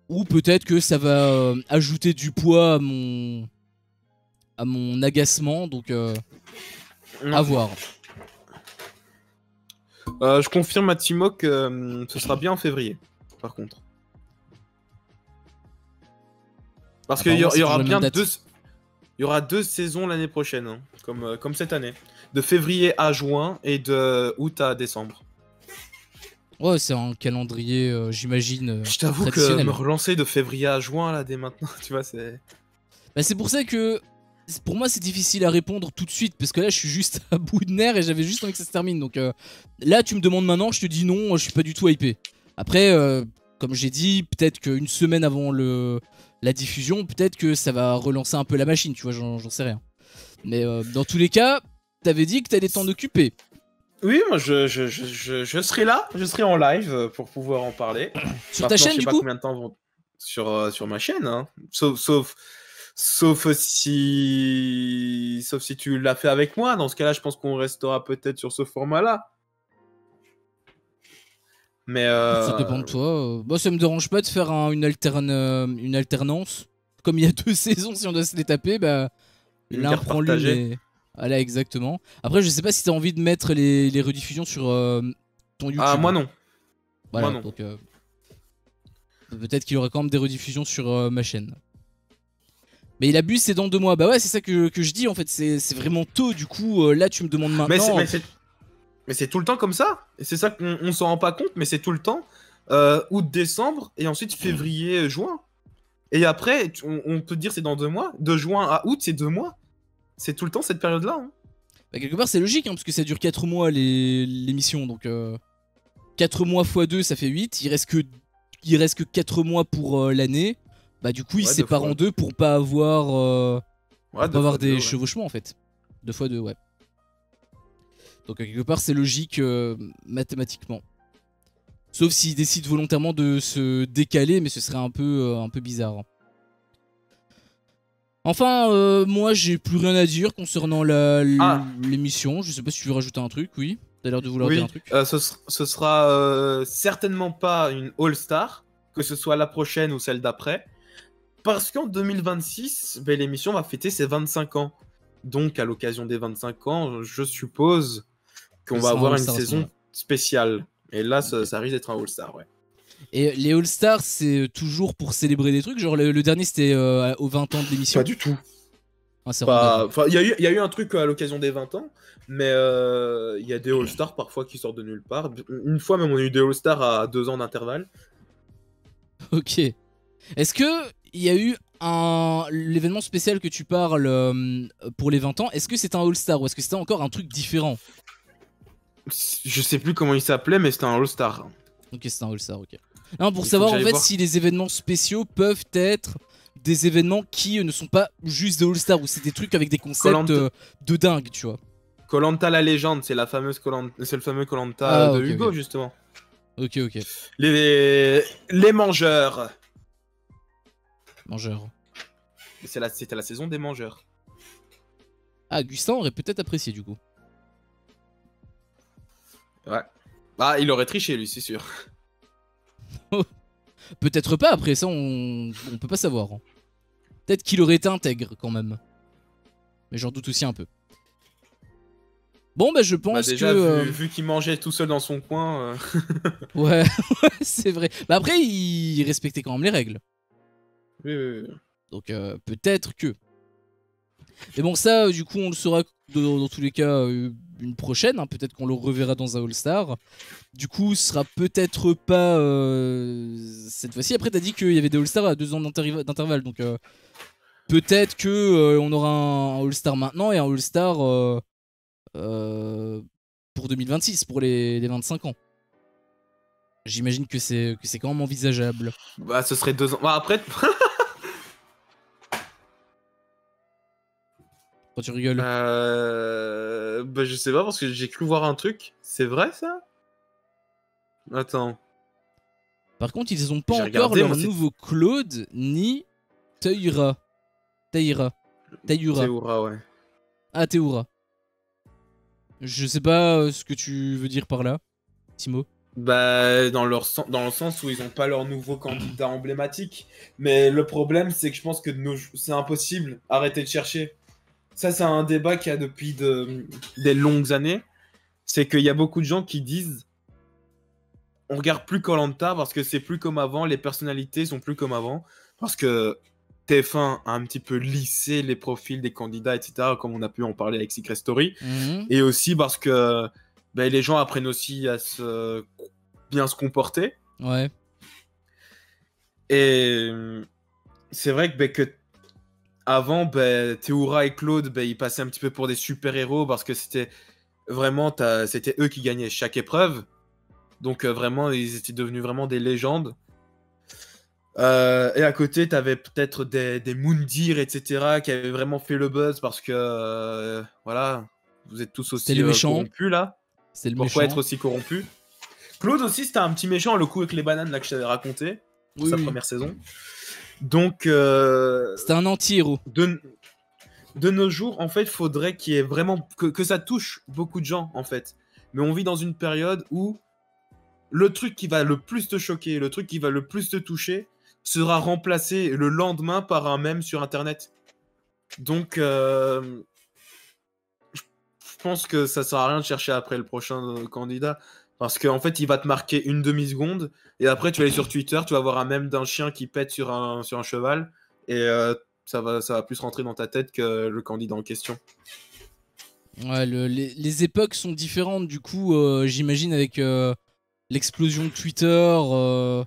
Ou peut-être que ça va ajouter du poids à mon agacement. Donc à voir. Je confirme à Timo que ce sera bien en février, par contre. Parce qu'il y aura bien il y aura 2 saisons l'année prochaine, hein, comme cette année. De février à juin et de août à décembre. Ouais, c'est un calendrier, j'imagine. Je t'avoue que me relancer de février à juin, là, dès maintenant, tu vois, c'est... Bah, c'est pour ça que... Pour moi, c'est difficile à répondre tout de suite, parce que là, je suis juste à bout de nerfs et j'avais juste envie que ça se termine. Donc là, tu me demandes maintenant, je te dis non, je suis pas du tout hypé. Après, comme j'ai dit, peut-être qu'une semaine avant la diffusion, peut-être que ça va relancer un peu la machine, tu vois, j'en sais rien. Mais dans tous les cas, t'avais dit que t'allais t'en occuper. Oui, moi je serai là, je serai en live pour pouvoir en parler. Sur ta chaîne, je sais du pas coup? combien de temps vont sur ma chaîne, hein. Sauf si tu l'as fait avec moi. Dans ce cas-là, je pense qu'on restera peut-être sur ce format-là. Mais Ça dépend de toi. Moi, ça me dérange pas de faire une alternance. Comme il y a 2 saisons, si on doit se les taper, bah une l'un carte prend l'une partagée. et. Ah là, exactement. Après, je sais pas si t'as envie de mettre les rediffusions sur ton Ah, YouTube. moi non. Moi Voilà, non. donc peut-être qu'il y aura quand même des rediffusions sur ma chaîne. Mais la bus c'est dans 2 mois. Bah ouais, c'est ça que je dis en fait. C'est vraiment tôt. Du coup, là, tu me demandes maintenant. Mais c'est tout le temps comme ça. Et c'est ça qu'on s'en rend pas compte, mais c'est tout le temps. Août, décembre, et ensuite février, juin. Et après, on peut dire c'est dans 2 mois. De juin à août, c'est 2 mois. C'est tout le temps cette période-là. Hein. Bah, quelque part, c'est logique, hein, parce que ça dure 4 mois l'émission. Donc 4 mois x 2, ça fait 8. Il reste que 4 mois pour l'année. Bah, du coup, il Ouais, sépare en 2 pour pas avoir, Ouais, des ouais. chevauchements en fait. 2 x 2, ouais. Donc quelque part, c'est logique mathématiquement. Sauf s'ils décident volontairement de se décaler, mais ce serait un peu bizarre. Enfin, moi, j'ai plus rien à dire concernant Ah, l'émission. Je sais pas si tu veux rajouter un truc, oui. T'as l'air de vouloir dire un oui. truc. Ce sera certainement pas une All-Star, que ce soit la prochaine ou celle d'après. Parce qu'en 2026, ben, l'émission va fêter ses 25 ans. Donc, à l'occasion des 25 ans, je suppose qu'on Ce va sera un avoir une All-Star à ce saison moment-là. spéciale. Et là, Ok. ça risque d'être un All-Star, ouais. Et les All-Stars, c'est toujours pour célébrer des trucs. Genre, le dernier, c'était aux 20 ans de Pas l'émission. du tout. Ah, c'est random. Enfin, il y a eu un truc à l'occasion des 20 ans, mais il y a des All-Stars parfois qui sortent de nulle part. Une fois même, on a eu des All-Stars à 2 ans d'intervalle. Ok. Est-ce que il y a eu l'événement spécial que tu parles pour les 20 ans? Est-ce que c'est un All-Star ou est-ce que c'était encore un truc différent? Je sais plus comment il s'appelait, mais c'était un All-Star. Ok, c'est un All-Star, ok. Non, pour Il faut que savoir en j'aille fait voir. si les événements spéciaux peuvent être des événements qui ne sont pas juste des All-Stars ou c'est des trucs avec des concepts Koh-Lanta de dingue, tu vois. la légende, c'est c'est le fameux Koh-Lanta Ah, de ok, Hugo, ok. justement. Ok, ok. Les mangeurs. Mangeur. C'était la saison des mangeurs. Ah, Gustin aurait peut-être apprécié du coup. Ouais. Ah, il aurait triché, lui, c'est sûr. Peut-être pas, après ça, on peut pas savoir. Hein. Peut-être qu'il aurait été intègre quand même. Mais j'en doute aussi un peu. Bon, bah je Bah pense déjà, que. vu qu'il mangeait tout seul dans son coin... Ouais, c'est vrai. Bah après, il respectait quand même les règles. Oui, oui, oui. Donc peut-être que. Mais bon, ça, du coup, on le saura dans tous les cas une prochaine. Hein. Peut-être qu'on le reverra dans un All-Star. Du coup, ce sera peut-être pas cette fois-ci. Après, t'as dit qu'il y avait des All-Stars à 2 ans d'intervalle. Donc peut-être que on aura un All-Star maintenant et un All-Star pour 2026, pour les 25 ans. J'imagine que c'est quand même envisageable. Bah, ce serait 2 ans. Bah, après... Quand tu rigoles. Bah, je sais pas, parce que j'ai cru voir un truc. C'est vrai, ça? Attends. Par contre, ils ont pas J'ai encore regardé, leur moi, c'est nouveau Claude ni Taïra. Taïra. Taïura. Théoura, ouais. Ah, Théoura. Je sais pas ce que tu veux dire par là, Timo. Bah, dans le sens où ils ont pas leur nouveau candidat emblématique. Mais le problème, c'est que je pense que c'est impossible. Arrêtez de chercher. Ça, c'est un débat qu'il y a depuis des longues années. C'est qu'il y a beaucoup de gens qui disent on regarde plus koh parce que c'est plus comme avant, les personnalités sont plus comme avant. Parce que TF1 a un petit peu lissé les profils des candidats, etc., comme on a pu en parler avec Secret Story. Mhm. Et aussi parce que ben, les gens apprennent aussi à bien se comporter. Ouais. Et c'est vrai que, ben, avant, ben, Théoura et Claude, ben, ils passaient un petit peu pour des super-héros parce que c'était vraiment, c'était eux qui gagnaient chaque épreuve. Donc vraiment, ils étaient devenus vraiment des légendes. Et à côté, t'avais peut-être des Moundir, etc., qui avaient vraiment fait le buzz parce que, voilà, vous êtes tous C'était aussi le méchant. corrompus là. C'était le Pourquoi être méchant. aussi corrompu? Claude aussi, c'était un petit méchant, le coup avec les bananes là que je t'avais raconté pour Oui, sa oui. première saison. Donc, C'était un anti-héros. de nos jours, en fait, faudrait qu'il y ait vraiment que ça touche beaucoup de gens, en fait. Mais on vit dans une période où le truc qui va le plus te choquer, le truc qui va le plus te toucher, sera remplacé le lendemain par un mème sur Internet. Donc, je pense que ça sert à rien de chercher après le prochain candidat. Parce qu'en fait, il va te marquer une demi-seconde. Et après, tu vas aller sur Twitter, tu vas voir un mème d'un chien qui pète sur un cheval. Et ça va plus rentrer dans ta tête que le candidat en question. Ouais, les époques sont différentes, du coup, j'imagine avec l'explosion de Twitter,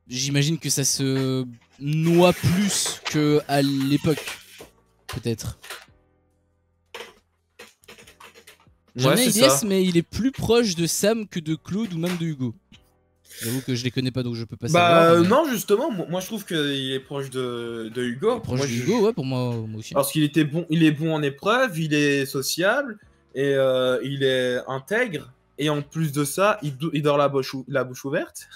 j'imagine que ça se noie plus qu'à l'époque, peut-être. J'aime Ouais, bien c'est Ilyes, ça. mais il est plus proche de Sam que de Claude ou même de Hugo. J'avoue que je les connais pas, donc je peux pas savoir, Bah mais non, justement, moi je trouve qu'il est proche de il est Hugo. proche de Hugo, ouais, pour moi aussi. Parce qu'il était bon, il est bon en épreuve, il est sociable et il est intègre. Et en plus de ça, il dort la bouche ouverte.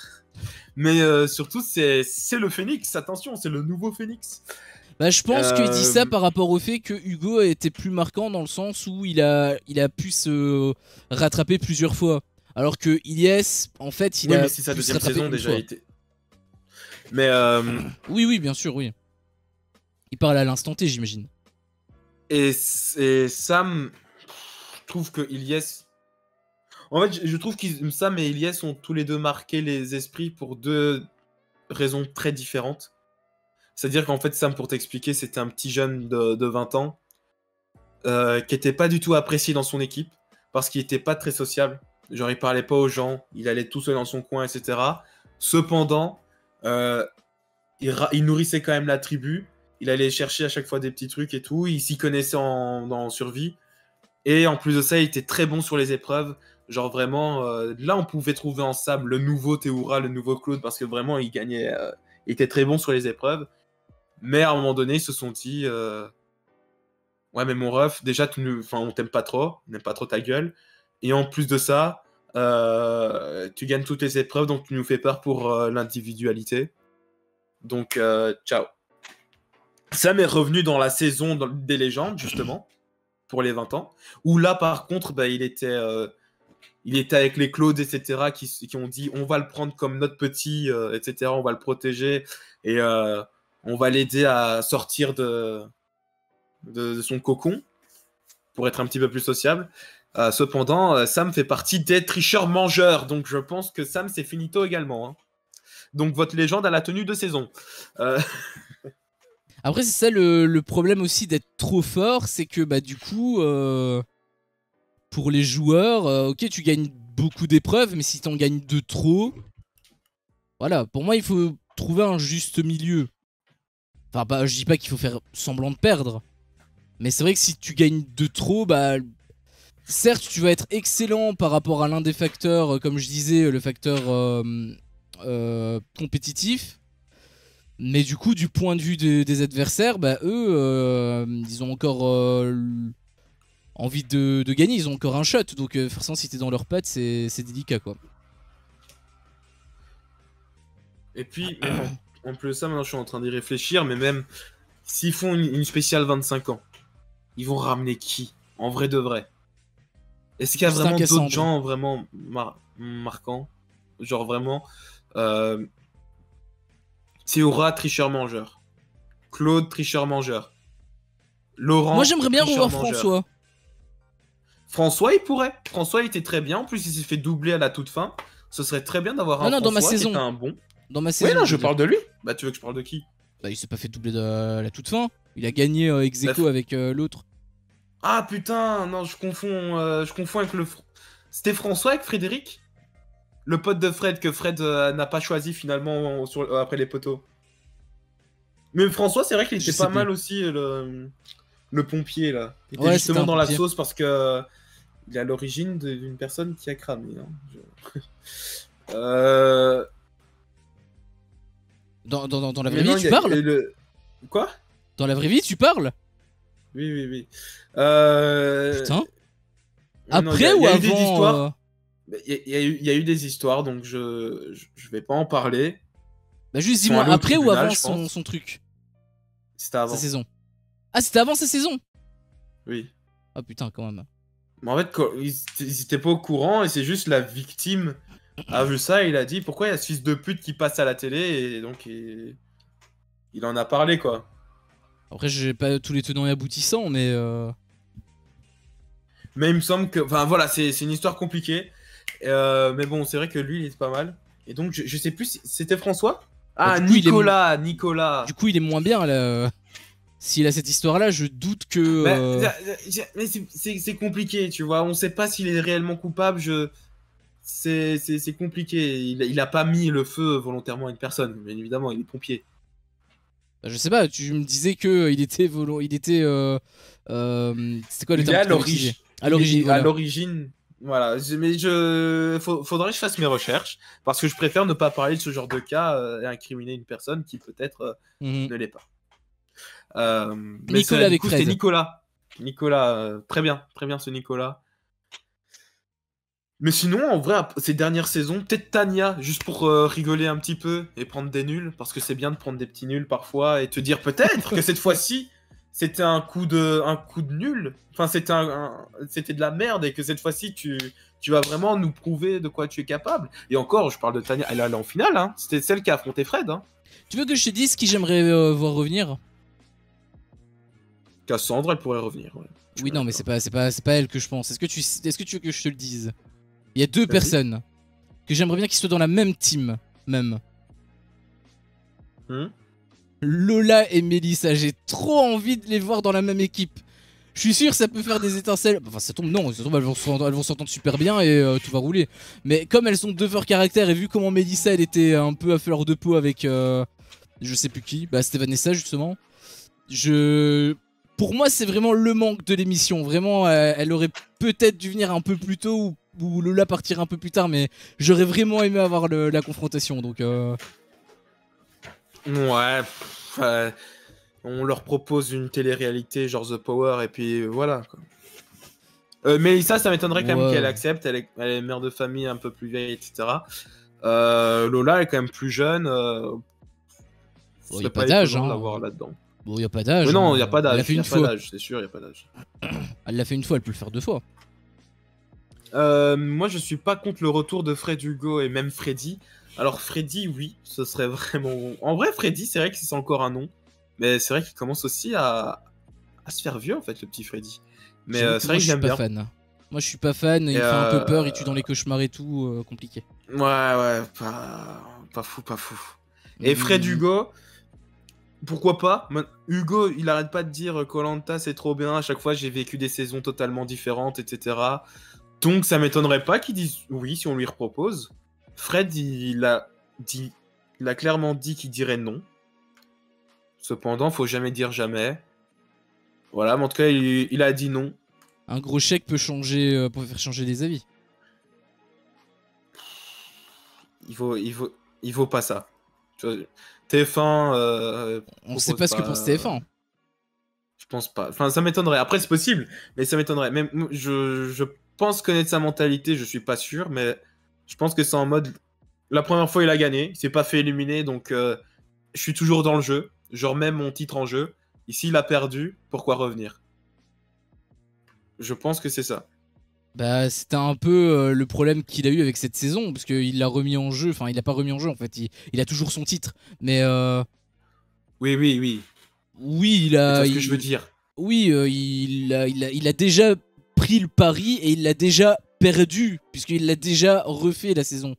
Mais surtout, c'est le Phénix. Attention, c'est le nouveau Phénix. Bah, je pense qu'il dit ça Euh, par rapport au fait que Hugo a été plus marquant dans le sens où il a pu se rattraper plusieurs fois. Alors que Ilyes, en fait, il Oui, a mais c'est sa pu se deuxième rattraper saison une déjà fois. été. Mais Oui, oui, bien sûr, oui. Il parle à l'instant T, j'imagine. et Sam, je trouve que Ilyes. En fait, je trouve que Sam et Ilyes ont tous les deux marqué les esprits pour deux raisons très différentes. C'est-à-dire qu'en fait, Sam, pour t'expliquer, c'était un petit jeune de 20 ans qui était pas du tout apprécié dans son équipe parce qu'il était pas très sociable. Genre, il parlait pas aux gens, il allait tout seul dans son coin, etc. Cependant, euh, il nourrissait quand même la tribu. Il allait chercher à chaque fois des petits trucs et tout. Il s'y connaissait en survie. Et en plus de ça, il était très bon sur les épreuves. Genre vraiment, là, on pouvait trouver en Sam le nouveau Théoura, le nouveau Claude, parce que vraiment, il gagnait. Il était très bon sur les épreuves. Mais à un moment donné, ils se sont dit ouais, mais mon ref, déjà, on t'aime pas trop, on n'aime pas trop ta gueule. Et en plus de ça, tu gagnes toutes les épreuves, donc tu nous fais peur pour l'individualité. Donc, ciao. Sam est revenu dans la saison des légendes, justement, pour les 20 ans. Où là, par contre, bah, il était avec les Claudes, etc., qui ont dit on va le prendre comme notre petit, etc., on va le protéger et on va l'aider à sortir de son cocon pour être un petit peu plus sociable. Cependant, Sam fait partie des tricheurs mangeurs, donc je pense que Sam c'est finito également. Hein. Donc votre légende à la tenue de saison. Euh, Après, c'est ça le problème aussi d'être trop fort, c'est que bah du coup, pour les joueurs, ok, tu gagnes beaucoup d'épreuves, mais si t'en gagnes de trop, voilà, pour moi, il faut trouver un juste milieu. Enfin, bah, je dis pas qu'il faut faire semblant de perdre, mais c'est vrai que si tu gagnes de trop, bah certes, tu vas être excellent par rapport à l'un des facteurs, comme je disais, le facteur compétitif. Mais du coup, du point de vue des adversaires, bah, eux, ils ont encore envie de gagner, ils ont encore un shot. Donc forcément, si t'es dans leurs pattes, c'est délicat, quoi. et puis, même en plus de ça, maintenant je suis en train d'y réfléchir, mais même s'ils font une spéciale 25 ans, ils vont ramener qui en vrai de vrai? Est-ce qu'il y a Justin vraiment d'autres Cassandre. gens vraiment marquants? Genre vraiment euh, Théora, tricheur mangeur. Claude, tricheur mangeur. Moi, Laurent, j'aimerais bien tricheur revoir mangeur. François. François, il pourrait. François il était très bien. En plus, il s'est fait doubler à la toute fin. Ce serait très bien d'avoir Non, un non, dans ma François qui était saison. un bon. Dans ma Oui, saison, non, je je veux dire. parle de lui. Bah, tu veux que je parle de qui? Bah, il s'est pas fait doubler de la toute fin. Il a gagné ex Bah, aequo avec l'autre. Ah putain, non, je confonds avec le. C'était François avec Frédéric? Le pote de Fred que Fred n'a pas choisi finalement après les poteaux. Mais François, c'est vrai qu'il Je était sais pas plus. mal aussi, le pompier là. Il était Ouais, c'était justement un dans la pompier. sauce parce que il est à l'origine d'une personne qui a cramé. Hein. Euh, Dans la vraie Mais non, vie, tu parles? Quoi? Dans la vraie vie, tu parles? Oui, oui, oui. Putain. Non, Après ou y a eu des avant histoires. Il y a eu des histoires, donc je vais pas en parler. Bah juste Ils sont dis-moi, allés au après ou tribunal, avant je pense. son truc? C'était Sa avant. saison. Ah, c'était avant sa saison? Oui. Ah putain, quand même. Mais en fait, ils étaient pas au courant et c'est juste la victime a vu ça et il a dit pourquoi il y a ce fils de pute qui passe à la télé et donc il en a parlé quoi. Après, j'ai pas tous les tenants et aboutissants, mais Mais il me semble que. Enfin voilà, c'est une histoire compliquée. Mais bon, c'est vrai que lui, il est pas mal. Et donc, je sais plus, c'était François? bah, Ah, du coup, Nicolas, Nicolas. du coup, il est moins bien là. S'il a cette histoire-là, je doute que. Mais c'est compliqué, tu vois. On sait pas s'il est réellement coupable. C'est compliqué. Il a pas mis le feu volontairement à une personne. Bien évidemment, il est pompier. Bah, je sais pas, tu me disais que il était il était. C'était quoi le Il est terme à que t'avais l'origine. utilisé? À l'origine, À voilà. l'origine. Voilà. Mais faudrait que je fasse mes recherches. Parce que je préfère ne pas parler de ce genre de cas et incriminer une personne qui peut-être Mhm. ne l'est pas. Mais Nicolas du avec coup, c'est Fred. Nicolas. Nicolas, très bien ce Nicolas. Mais sinon, en vrai, ces dernières saisons, peut-être Tania, juste pour rigoler un petit peu et prendre des nuls, parce que c'est bien de prendre des petits nuls parfois et te dire peut-être que cette fois-ci, c'était un coup de nul. Enfin, c'était de la merde et que cette fois-ci, tu vas vraiment nous prouver de quoi tu es capable. Et encore, je parle de Tania, elle est allée en finale, hein. C'était celle qui a affronté Fred, hein. Tu veux que je te dise qui j'aimerais voir revenir? Cassandre, elle pourrait revenir. Ouais. Oui, non, mais c'est pas elle que je pense. Est-ce que tu veux que je te le dise? Il y a deux Vas-y. personnes que j'aimerais bien qu'ils soient dans la même team, même. Hmm. Lola et Mélissa, j'ai trop envie de les voir dans la même équipe. Je suis sûr ça peut faire des étincelles. Enfin ça tombe, non, ça tombe, elles vont s'entendre super bien et tout va rouler. Mais comme elles sont de fort caractère et vu comment Mélissa elle était un peu à fleur de peau avec je sais plus qui, bah c'était Vanessa justement. Pour moi c'est vraiment le manque de l'émission. Vraiment elle aurait peut-être dû venir un peu plus tôt ou Lola partir un peu plus tard, mais j'aurais vraiment aimé avoir la confrontation donc Ouais. On leur propose une télé-réalité genre The Power et puis voilà. Quoi. Mais ça m'étonnerait quand même ouais. qu'elle accepte. Elle est mère de famille un peu plus vieille, etc. Lola est quand même plus jeune. Ce Bon, y serait a pas pas d'âge étonnant de hein. l'avoir là-dedans. Bon, y a pas d'âge. Mais non, hein. il n'y a pas Elle l'a d'âge. fait Il n'y une a pas fois. d'âge, c'est sûr, il n'y a pas d'âge. Elle l'a fait une fois, elle peut le faire deux fois. Moi, je suis pas contre le retour de Fred Hugo et même Freddy. Alors, Freddy, oui, ce serait vraiment. En vrai, Freddy, c'est vrai que c'est encore un nom. Mais c'est vrai qu'il commence aussi à se faire vieux, en fait, le petit Freddy. Mais J'avoue que c'est moi vrai que je suis j'aime pas bien. fan. Moi je suis pas fan, Et il fait un peu peur, il tue dans les cauchemars et tout, compliqué. ouais, pas fou, pas fou. Et Fred Mm. Hugo, pourquoi pas? Hugo, il arrête pas de dire Koh-Lanta c'est trop bien, à chaque fois j'ai vécu des saisons totalement différentes, etc. Donc ça m'étonnerait pas qu'il dise oui si on lui repropose. Fred, il a clairement dit qu'il dirait non. Cependant, faut jamais dire jamais. Voilà, mais en tout cas, il a dit non. Un gros chèque peut faire changer des avis. Il vaut pas ça. Tu vois, TF1. On sait propose pas ce que pense TF1. Je pense pas. Enfin, ça m'étonnerait. Après, c'est possible, mais ça m'étonnerait. Même je pense connaître sa mentalité, je suis pas sûr, mais je pense que c'est en mode. La première fois, il a gagné, il s'est pas fait éliminer, donc je suis toujours dans le jeu. Je remets mon titre en jeu. Ici, il a perdu, pourquoi revenir? Je pense que c'est ça. Bah c'était un peu le problème qu'il a eu avec cette saison, parce qu'il l'a remis en jeu, enfin il l'a pas remis en jeu en fait, il a toujours son titre. Mais Oui, oui, oui. oui, Mais tu vois ce que je veux dire. Oui, il a déjà pris le pari et il l'a déjà perdu, puisqu'il l'a déjà refait la saison.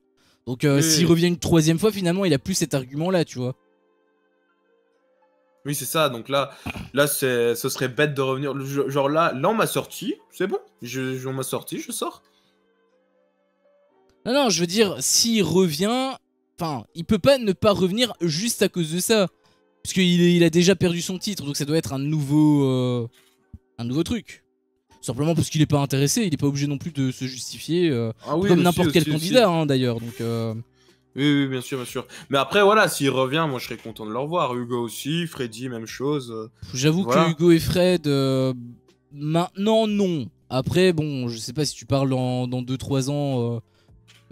Donc Oui, s'il oui. revient une troisième fois, finalement, il a plus cet argument-là, tu vois. Oui, c'est ça. Donc là ce serait bête de revenir. Genre là on m'a sorti, c'est bon. On m'a sorti, je sors. Non, non, je veux dire, s'il revient... Enfin, il peut pas ne pas revenir juste à cause de ça. Puisqu'il a déjà perdu son titre, donc ça doit être un nouveau truc. Simplement parce qu'il est pas intéressé, il est pas obligé non plus de se justifier. Ah oui, Comme aussi, n'importe quel aussi, aussi. candidat, hein, d'ailleurs. Donc, Oui, oui, bien sûr, bien sûr. Mais après, voilà, s'il revient, moi je serais content de le revoir. Hugo aussi, Freddy, même chose. J'avoue que Voilà. Hugo et Fred, maintenant non. Après, bon, je sais pas si tu parles dans 2-3 ans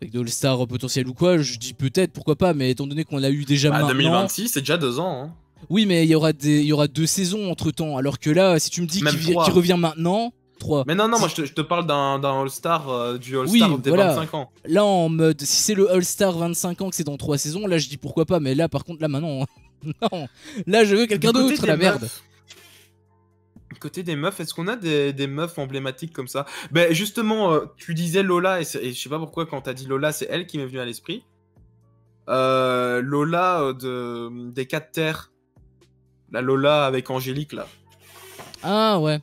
avec de All-Star potentiel ou quoi, je dis peut-être, pourquoi pas, mais étant donné qu'on l'a eu déjà Bah, maintenant. 2026, c'est déjà 2 ans. Hein. Oui, mais il y aura 2 saisons entre temps. Alors que là, si tu me dis Même qu'il 3. revient maintenant, 3. Mais non, non, moi je te parle d'un All-Star, du Oui, All-Star des voilà. 25 ans. Là, en mode, si c'est le All-Star 25 ans que c'est dans 3 saisons, là je dis pourquoi pas, mais là par contre, là maintenant, non. Là je veux Du quelqu'un côté d'autre, des la merde. meufs, côté des meufs, est-ce qu'on a des meufs emblématiques comme ça? Ben justement, tu disais Lola, et je sais pas pourquoi quand t'as dit Lola, c'est elle qui m'est venue à l'esprit. Lola des 4 terres. La Lola avec Angélique, là. Ah ouais.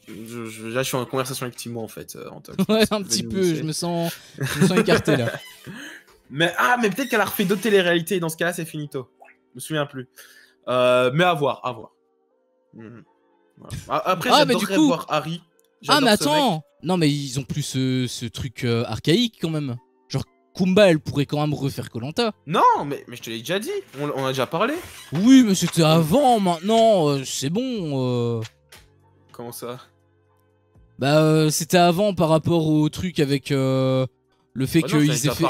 Là, je suis en conversation avec Timo, en fait, Antoine. Ouais, un Je vais petit nous peu, laisser. je me sens écarté là. Mais peut-être qu'elle a refait d'autres téléréalités, et dans ce cas-là, c'est finito. Je me souviens plus. Mais à voir, à voir. Mhm. Voilà. Après, Ah, mais du j'adorerais coup. voir Harry. Ah, mais J'adore ce mec. attends. Non, mais ils ont plus ce truc archaïque quand même. Genre, Kumba, elle pourrait quand même refaire koh. Non, mais je te l'ai déjà dit. On a déjà parlé. Oui, mais c'était avant, maintenant, c'est bon. Comment ça? Bah, c'était avant par rapport au truc avec le fait Oh non, qu'ils aient fait.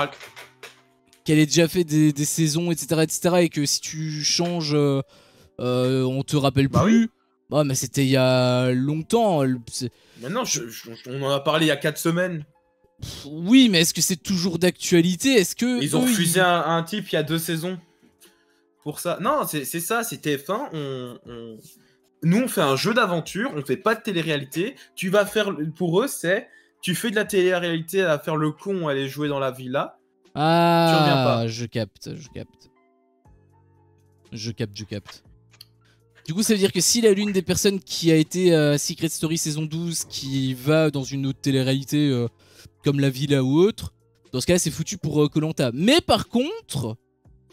Qu'elle ait déjà fait des saisons, etc., etc., et que si tu changes, on te rappelle Bah oui. plus. Bah, mais c'était il y a longtemps. Mais non, on en a parlé il y a 4 semaines. Oui, mais est-ce que c'est toujours d'actualité? Est-ce que Ils ont eux, refusé un type il y a 2 saisons. Pour ça. Non, c'est ça, c'est TF1. Nous, on fait un jeu d'aventure, on fait pas de télé-réalité. Tu vas faire. Pour eux, c'est. Tu fais de la télé-réalité à faire le con, aller jouer dans la villa. Tu reviens Ah, pas. je capte, je capte. Je capte. Du coup, ça veut dire que s'il a l'une des personnes qui a été à Secret Story saison 12 qui va dans une autre télé-réalité comme La Villa ou autre, dans ce cas-là, c'est foutu pour koh. Mais par contre,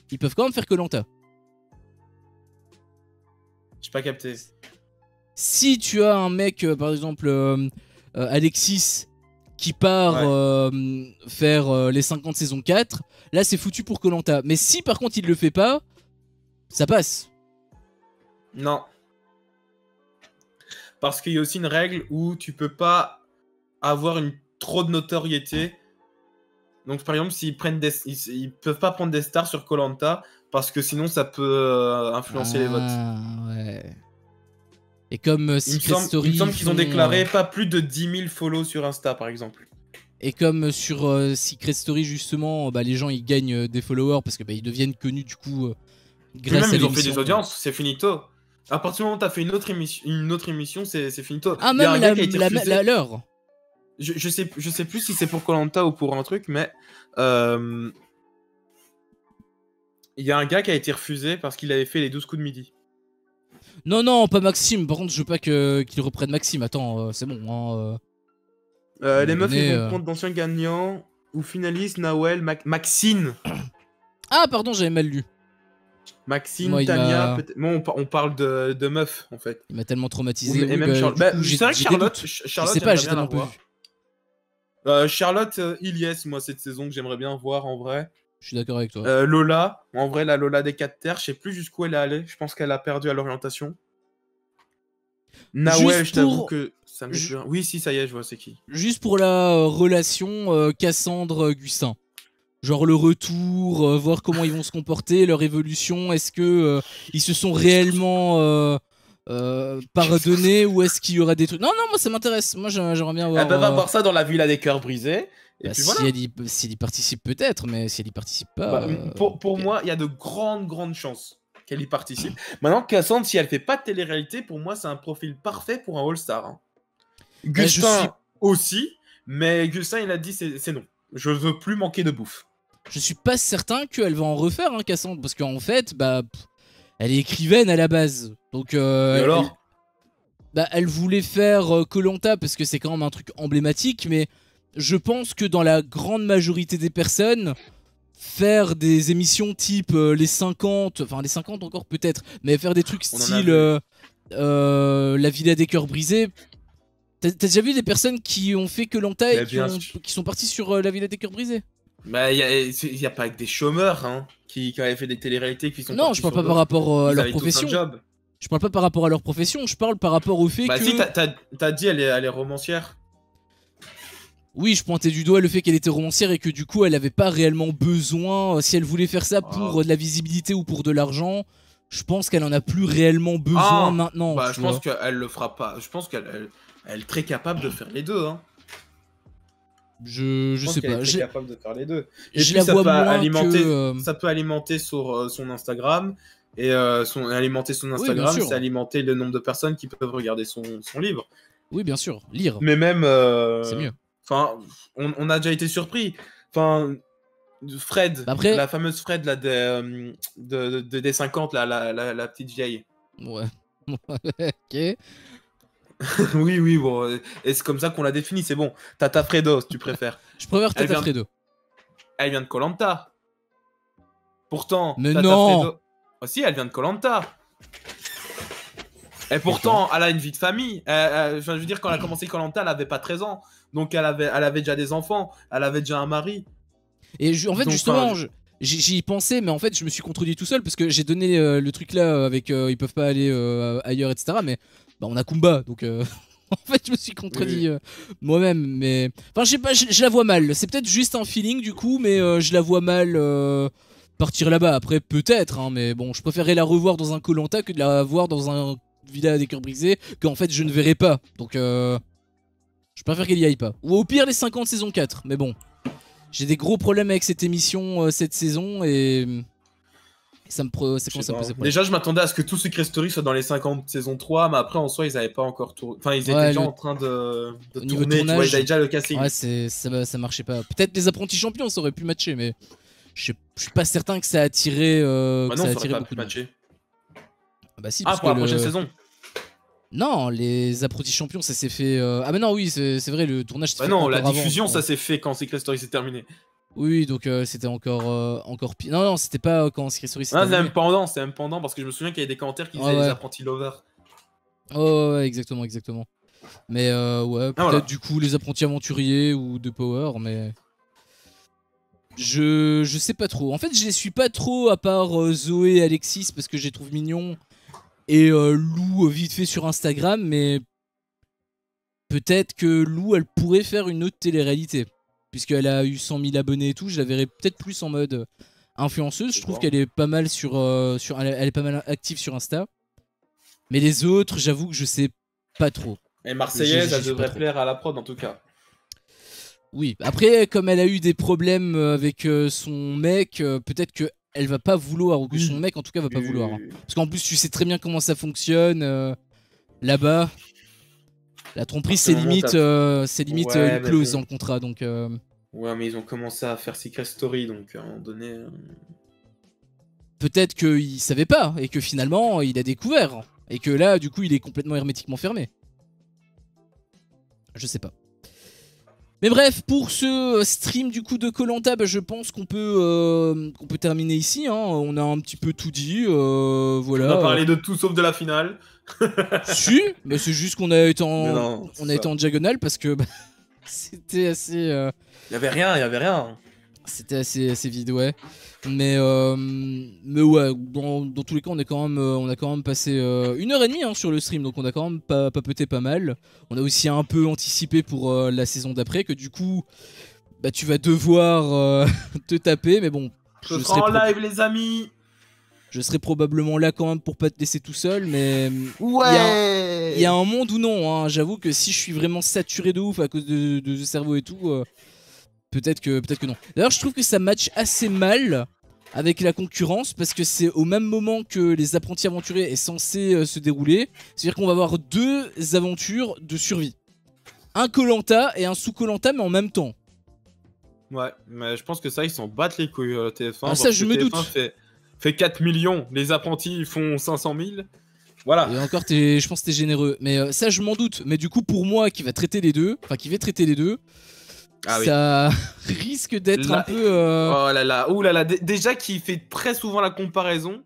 ils peuvent quand même faire koh. J'ai pas capté. Si tu as un mec, par exemple, Alexis, qui part faire les 50 saison 4, là c'est foutu pour koh. Mais si par contre il le fait pas, ça passe. Non. Parce qu'il y a aussi une règle où tu peux pas avoir trop de notoriété. Donc par exemple, ils peuvent pas prendre des stars sur koh parce que sinon ça peut influencer les votes. Ouais. Et comme Secret Story. Il me semble qu'ils ont déclaré pas plus de 10 000 follow sur Insta par exemple. Et comme sur Secret Story justement, bah, les gens ils gagnent des followers parce que bah, ils deviennent connus du coup grâce à ils ont fait l'émission. des audiences, c'est finito. À partir du moment où t'as fait une autre émission, c'est finito. Ah, Il y a même un gars qui a été refusé. leur. Je sais plus si c'est pour koh ou pour un truc, mais il y a un gars qui a été refusé parce qu'il avait fait les 12 coups de midi. Non, non, pas Maxime. Par contre, je veux pas qu'ils reprennent Maxime. Attends, c'est bon. Hein, les meufs, ils vont prendre d'anciens gagnants ou finalistes, Nawel, Maxine. Ah, pardon, j'avais mal lu. Maxine, Moi, Tania, peut-être. Bon, on parle de meufs en fait. Il m'a tellement traumatisé. Et même Charlotte. C'est vrai que Charlotte, je sais pas, j'ai tellement pas vu. Charlotte, Ilyes, moi, cette saison que j'aimerais bien voir en vrai. Je suis d'accord avec toi. Lola, en vrai, la Lola des 4 terres, je sais plus jusqu'où elle est allée. Je pense qu'elle a perdu à l'orientation. Nawel, je t'avoue que ça me fait Oui, si, ça y est, je vois c'est qui. Juste pour la relation Cassandre-Gustin. Genre le retour, voir comment ils vont se comporter, leur évolution. Est-ce que ils se sont réellement pardonnés ou est-ce qu'il y aura des trucs. Non, non, moi ça m'intéresse. Moi j'aimerais bien voir. Elle va voir ça dans la villa des cœurs brisés. Et Bah, puis si, voilà. si elle y participe peut-être, mais si elle y participe pas. Pour moi, il y a de grandes chances qu'elle y participe. Maintenant, Cassandre, si elle fait pas de télé-réalité, pour moi, c'est un profil parfait pour un All-Star. Hein. Gustin aussi, mais Gustin, il a dit c'est non. Je veux plus manquer de bouffe. Je suis pas certain qu'elle va en refaire, hein, Cassandre, parce qu'en fait, bah, elle est écrivaine à la base. Donc, Et alors elle voulait faire koh parce que c'est quand même un truc emblématique, mais je pense que dans la grande majorité des personnes, faire des émissions type les 50, enfin les 50 encore peut-être, mais faire des trucs style La Villa des Cœurs Brisés. T'as déjà vu des personnes qui ont fait koh et qui sont partis sur La Villa des Cœurs Brisés? Bah, il y a pas que des chômeurs hein, qui avaient fait des téléréalités qui sont Non, partis je parle sur pas par d'autres. rapport à Ils leur avaient tous un profession. job. Je parle pas par rapport à leur profession, je parle par rapport au fait Bah que... si, t'as dit elle est romancière. Oui, je pointais du doigt le fait qu'elle était romancière et que du coup elle avait pas réellement besoin, si elle voulait faire ça pour de la visibilité ou pour de l'argent, je pense qu'elle en a plus réellement besoin maintenant. Bah tu je vois. pense qu'elle le fera pas. Je pense elle est très capable de faire les deux. Hein. Je pense sais qu'elle pas. est très capable de faire les deux. Et Je puis la ça vois peut moins alimenter, que... ça peut alimenter sur son Instagram. Et alimenter son Oui, bien Instagram, sûr. c'est alimenter le nombre de personnes qui peuvent regarder son livre. Oui, bien sûr. Lire, Mais même, c'est mieux. enfin, on a déjà été surpris. Enfin, Fred, Bah après... la fameuse Fred là, des 50, là, la petite vieille. Ouais. Ok. Oui, oui, bon. Et c'est comme ça qu'on l'a défini, c'est bon. Tata Fredo, si tu préfères. Je préfère Elle Tata vient, Fredo. elle vient de koh. Pourtant, Mais Tata non. Fredo. Oh, si, elle vient de koh. Et pourtant, elle a une vie de famille. Enfin, je veux dire, quand elle a commencé koh, elle avait pas 13 ans. Donc, elle avait déjà des enfants. Elle avait déjà un mari. Et en fait, Donc, justement, enfin, j'y pensais, mais en fait, je me suis contredit tout seul parce que j'ai donné le truc là avec ils peuvent pas aller ailleurs, etc. Mais bah, on a Kumba, donc en fait, je me suis contredit moi-même. Mais enfin, je sais pas, je la vois mal. C'est peut-être juste un feeling du coup, mais je la vois mal partir là-bas. Après, peut-être, hein, mais bon, je préférerais la revoir dans un koh que de la voir dans un Villa des cœurs brisés qu'en fait je ne verrai pas. Donc, je préfère qu'elle y aille pas. Ou au pire, les 50 saison 4. Mais bon. J'ai des gros problèmes avec cette émission cette saison et ça commence à me poser problème. Déjà, je m'attendais à ce que tout Secret Story soit dans les 50 saison 3, mais après, en soi, ils avaient pas encore tourné. Enfin, ils étaient déjà en train de tourner, tu vois, ils avaient déjà le casting. Ouais, ça marchait pas. Peut-être les apprentis champions, ça aurait pu matcher, mais je suis pas certain que ça a attiré, bah non, ça aurait pas pu matcher. Bah si, pour la prochaine saison. Non, les apprentis champions, ça s'est fait. Ah, mais non, oui, c'est vrai, le tournage s'est fait. Non, la avant, diffusion, ça s'est fait quand Secret Story s'est terminé. Oui, donc c'était encore pire. Non, c'était pas quand Secret Story s'est terminé. C'est même pendant parce que je me souviens qu'il y avait des commentaires qui disaient les apprentis lovers. Oh, ouais, exactement. Mais ouais, peut-être du coup les apprentis aventuriers ou de Power, mais. Je sais pas trop. En fait, je les suis pas trop à part Zoé et Alexis parce que je les trouve mignons. Et Lou vite fait sur Instagram, mais peut-être que Lou elle pourrait faire une autre télé-réalité puisqu'elle a eu 100 000 abonnés et tout. Je la verrais peut-être plus en mode influenceuse. Je trouve qu'elle est pas mal elle est pas mal active sur Insta. Mais les autres, j'avoue que je sais pas trop. Et Marseillaise, elle devrait plaire à la prod en tout cas. Oui, après comme elle a eu des problèmes avec son mec, peut-être que elle va pas vouloir, ou que son mec en tout cas va pas vouloir. Hein. Parce qu'en plus tu sais très bien comment ça fonctionne là-bas. La tromperie c'est limite, une clause dans le contrat. Donc, ouais, mais ils ont commencé à faire Secret Story, donc à un moment donné... Peut-être qu'il savait pas, et que finalement il a découvert. Et que là du coup il est complètement hermétiquement fermé. Je sais pas. Mais bref, pour ce stream du coup de koh, bah, je pense qu'on peut terminer ici. Hein. On a un petit peu tout dit. Voilà. On a parlé de tout sauf de la finale. Si, mais c'est juste qu'on a été en diagonale parce que bah, c'était assez. Il y avait rien. C'était assez vide, ouais. Mais ouais, dans tous les cas, on a quand même passé 1h30 hein, sur le stream, donc on a quand même papoté pas mal. On a aussi un peu anticipé pour la saison d'après, que du coup, bah tu vas devoir te taper, mais bon. Je serai en live, les amis. Je serai probablement là quand même pour pas te laisser tout seul, mais ouais. Il y a un monde où non. Hein. J'avoue que si je suis vraiment saturé de ouf à cause de ce cerveau et tout. Peut-être que non. D'ailleurs, je trouve que ça match assez mal avec la concurrence parce que c'est au même moment que les apprentis aventuriers est censé se dérouler. C'est-à-dire qu'on va avoir deux aventures de survie. Un koh et un sous koh mais en même temps. Ouais, mais je pense que ça, ils s'en battent les couilles TF1. Ah, ça, je me doute. Fait 4 millions, les apprentis font 500 000. Voilà. Et encore, je pense que t'es généreux. Mais ça, je m'en doute. Mais du coup, pour moi qui va traiter les deux, ça risque d'être un peu. Oh là là, ouh là là, déjà qui fait très souvent la comparaison.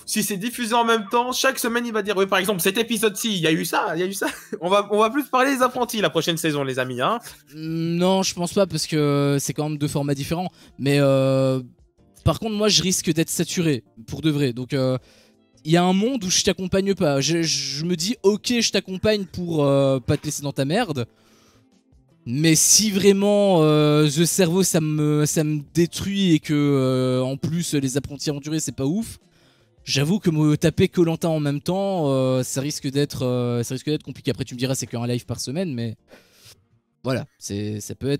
si c'est diffusé en même temps, chaque semaine il va dire oui, par exemple cet épisode-ci, il y a eu ça, il y a eu ça. On va plus parler des apprentis la prochaine saison, les amis, hein. Non, je pense pas parce que c'est quand même deux formats différents. Mais par contre, moi je risque d'être saturé pour de vrai. Donc il y a un monde où je t'accompagne pas. Je me dis ok, je t'accompagne pour pas te laisser dans ta merde. Mais si vraiment The Cerveau ça me détruit et que en plus les apprentis aventuriers c'est pas ouf, j'avoue que me taper koh en même temps ça risque d'être compliqué. Après tu me diras c'est qu'un live par semaine, mais voilà, ça peut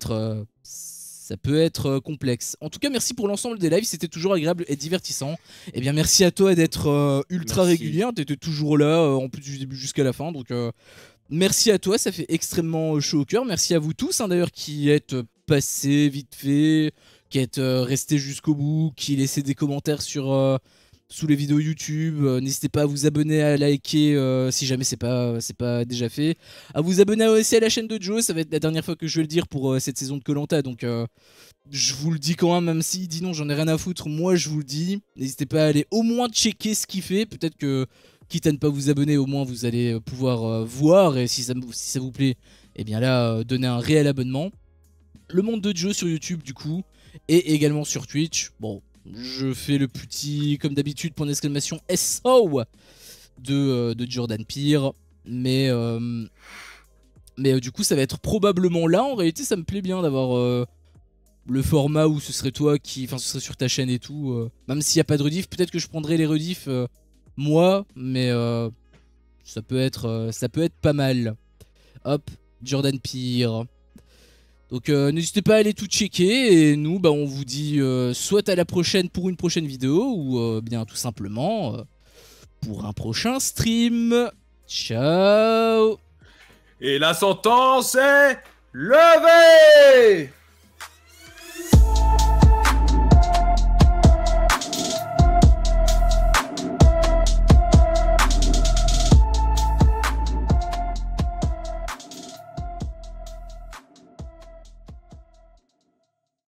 être complexe. En tout cas, merci pour l'ensemble des lives, c'était toujours agréable et divertissant. Et bien merci à toi d'être ultra régulière, t'étais toujours là en plus du début jusqu'à la fin, donc merci à toi, ça fait extrêmement chaud au cœur. Merci à vous tous hein, d'ailleurs qui êtes passés vite fait, qui êtes restés jusqu'au bout, qui laissez des commentaires sous les vidéos YouTube. N'hésitez pas à vous abonner, à liker si jamais c'est pas déjà fait. À vous abonner aussi à la chaîne de Joe, ça va être la dernière fois que je vais le dire pour cette saison de koh, donc je vous le dis quand même s'il dit non, j'en ai rien à foutre, moi je vous le dis. N'hésitez pas à aller au moins checker ce qu'il fait, peut-être que quitte à ne pas vous abonner, au moins vous allez pouvoir voir, et si ça vous plaît, et bien là, donnez un réel abonnement. Le monde de Joe sur YouTube du coup, et également sur Twitch. Bon, je fais le petit, comme d'habitude, point d'exclamation SO de Jordan Peer, mais du coup ça va être probablement là. En réalité ça me plaît bien d'avoir le format où ce serait toi qui, enfin ce serait sur ta chaîne et tout, même s'il n'y a pas de rediff, peut-être que je prendrai les rediffs moi, mais ça peut être pas mal. Hop, Jordan Peer. Donc n'hésitez pas à aller tout checker, et nous bah on vous dit soit à la prochaine pour une prochaine vidéo, ou bien tout simplement pour un prochain stream. Ciao. Et la sentence est levée.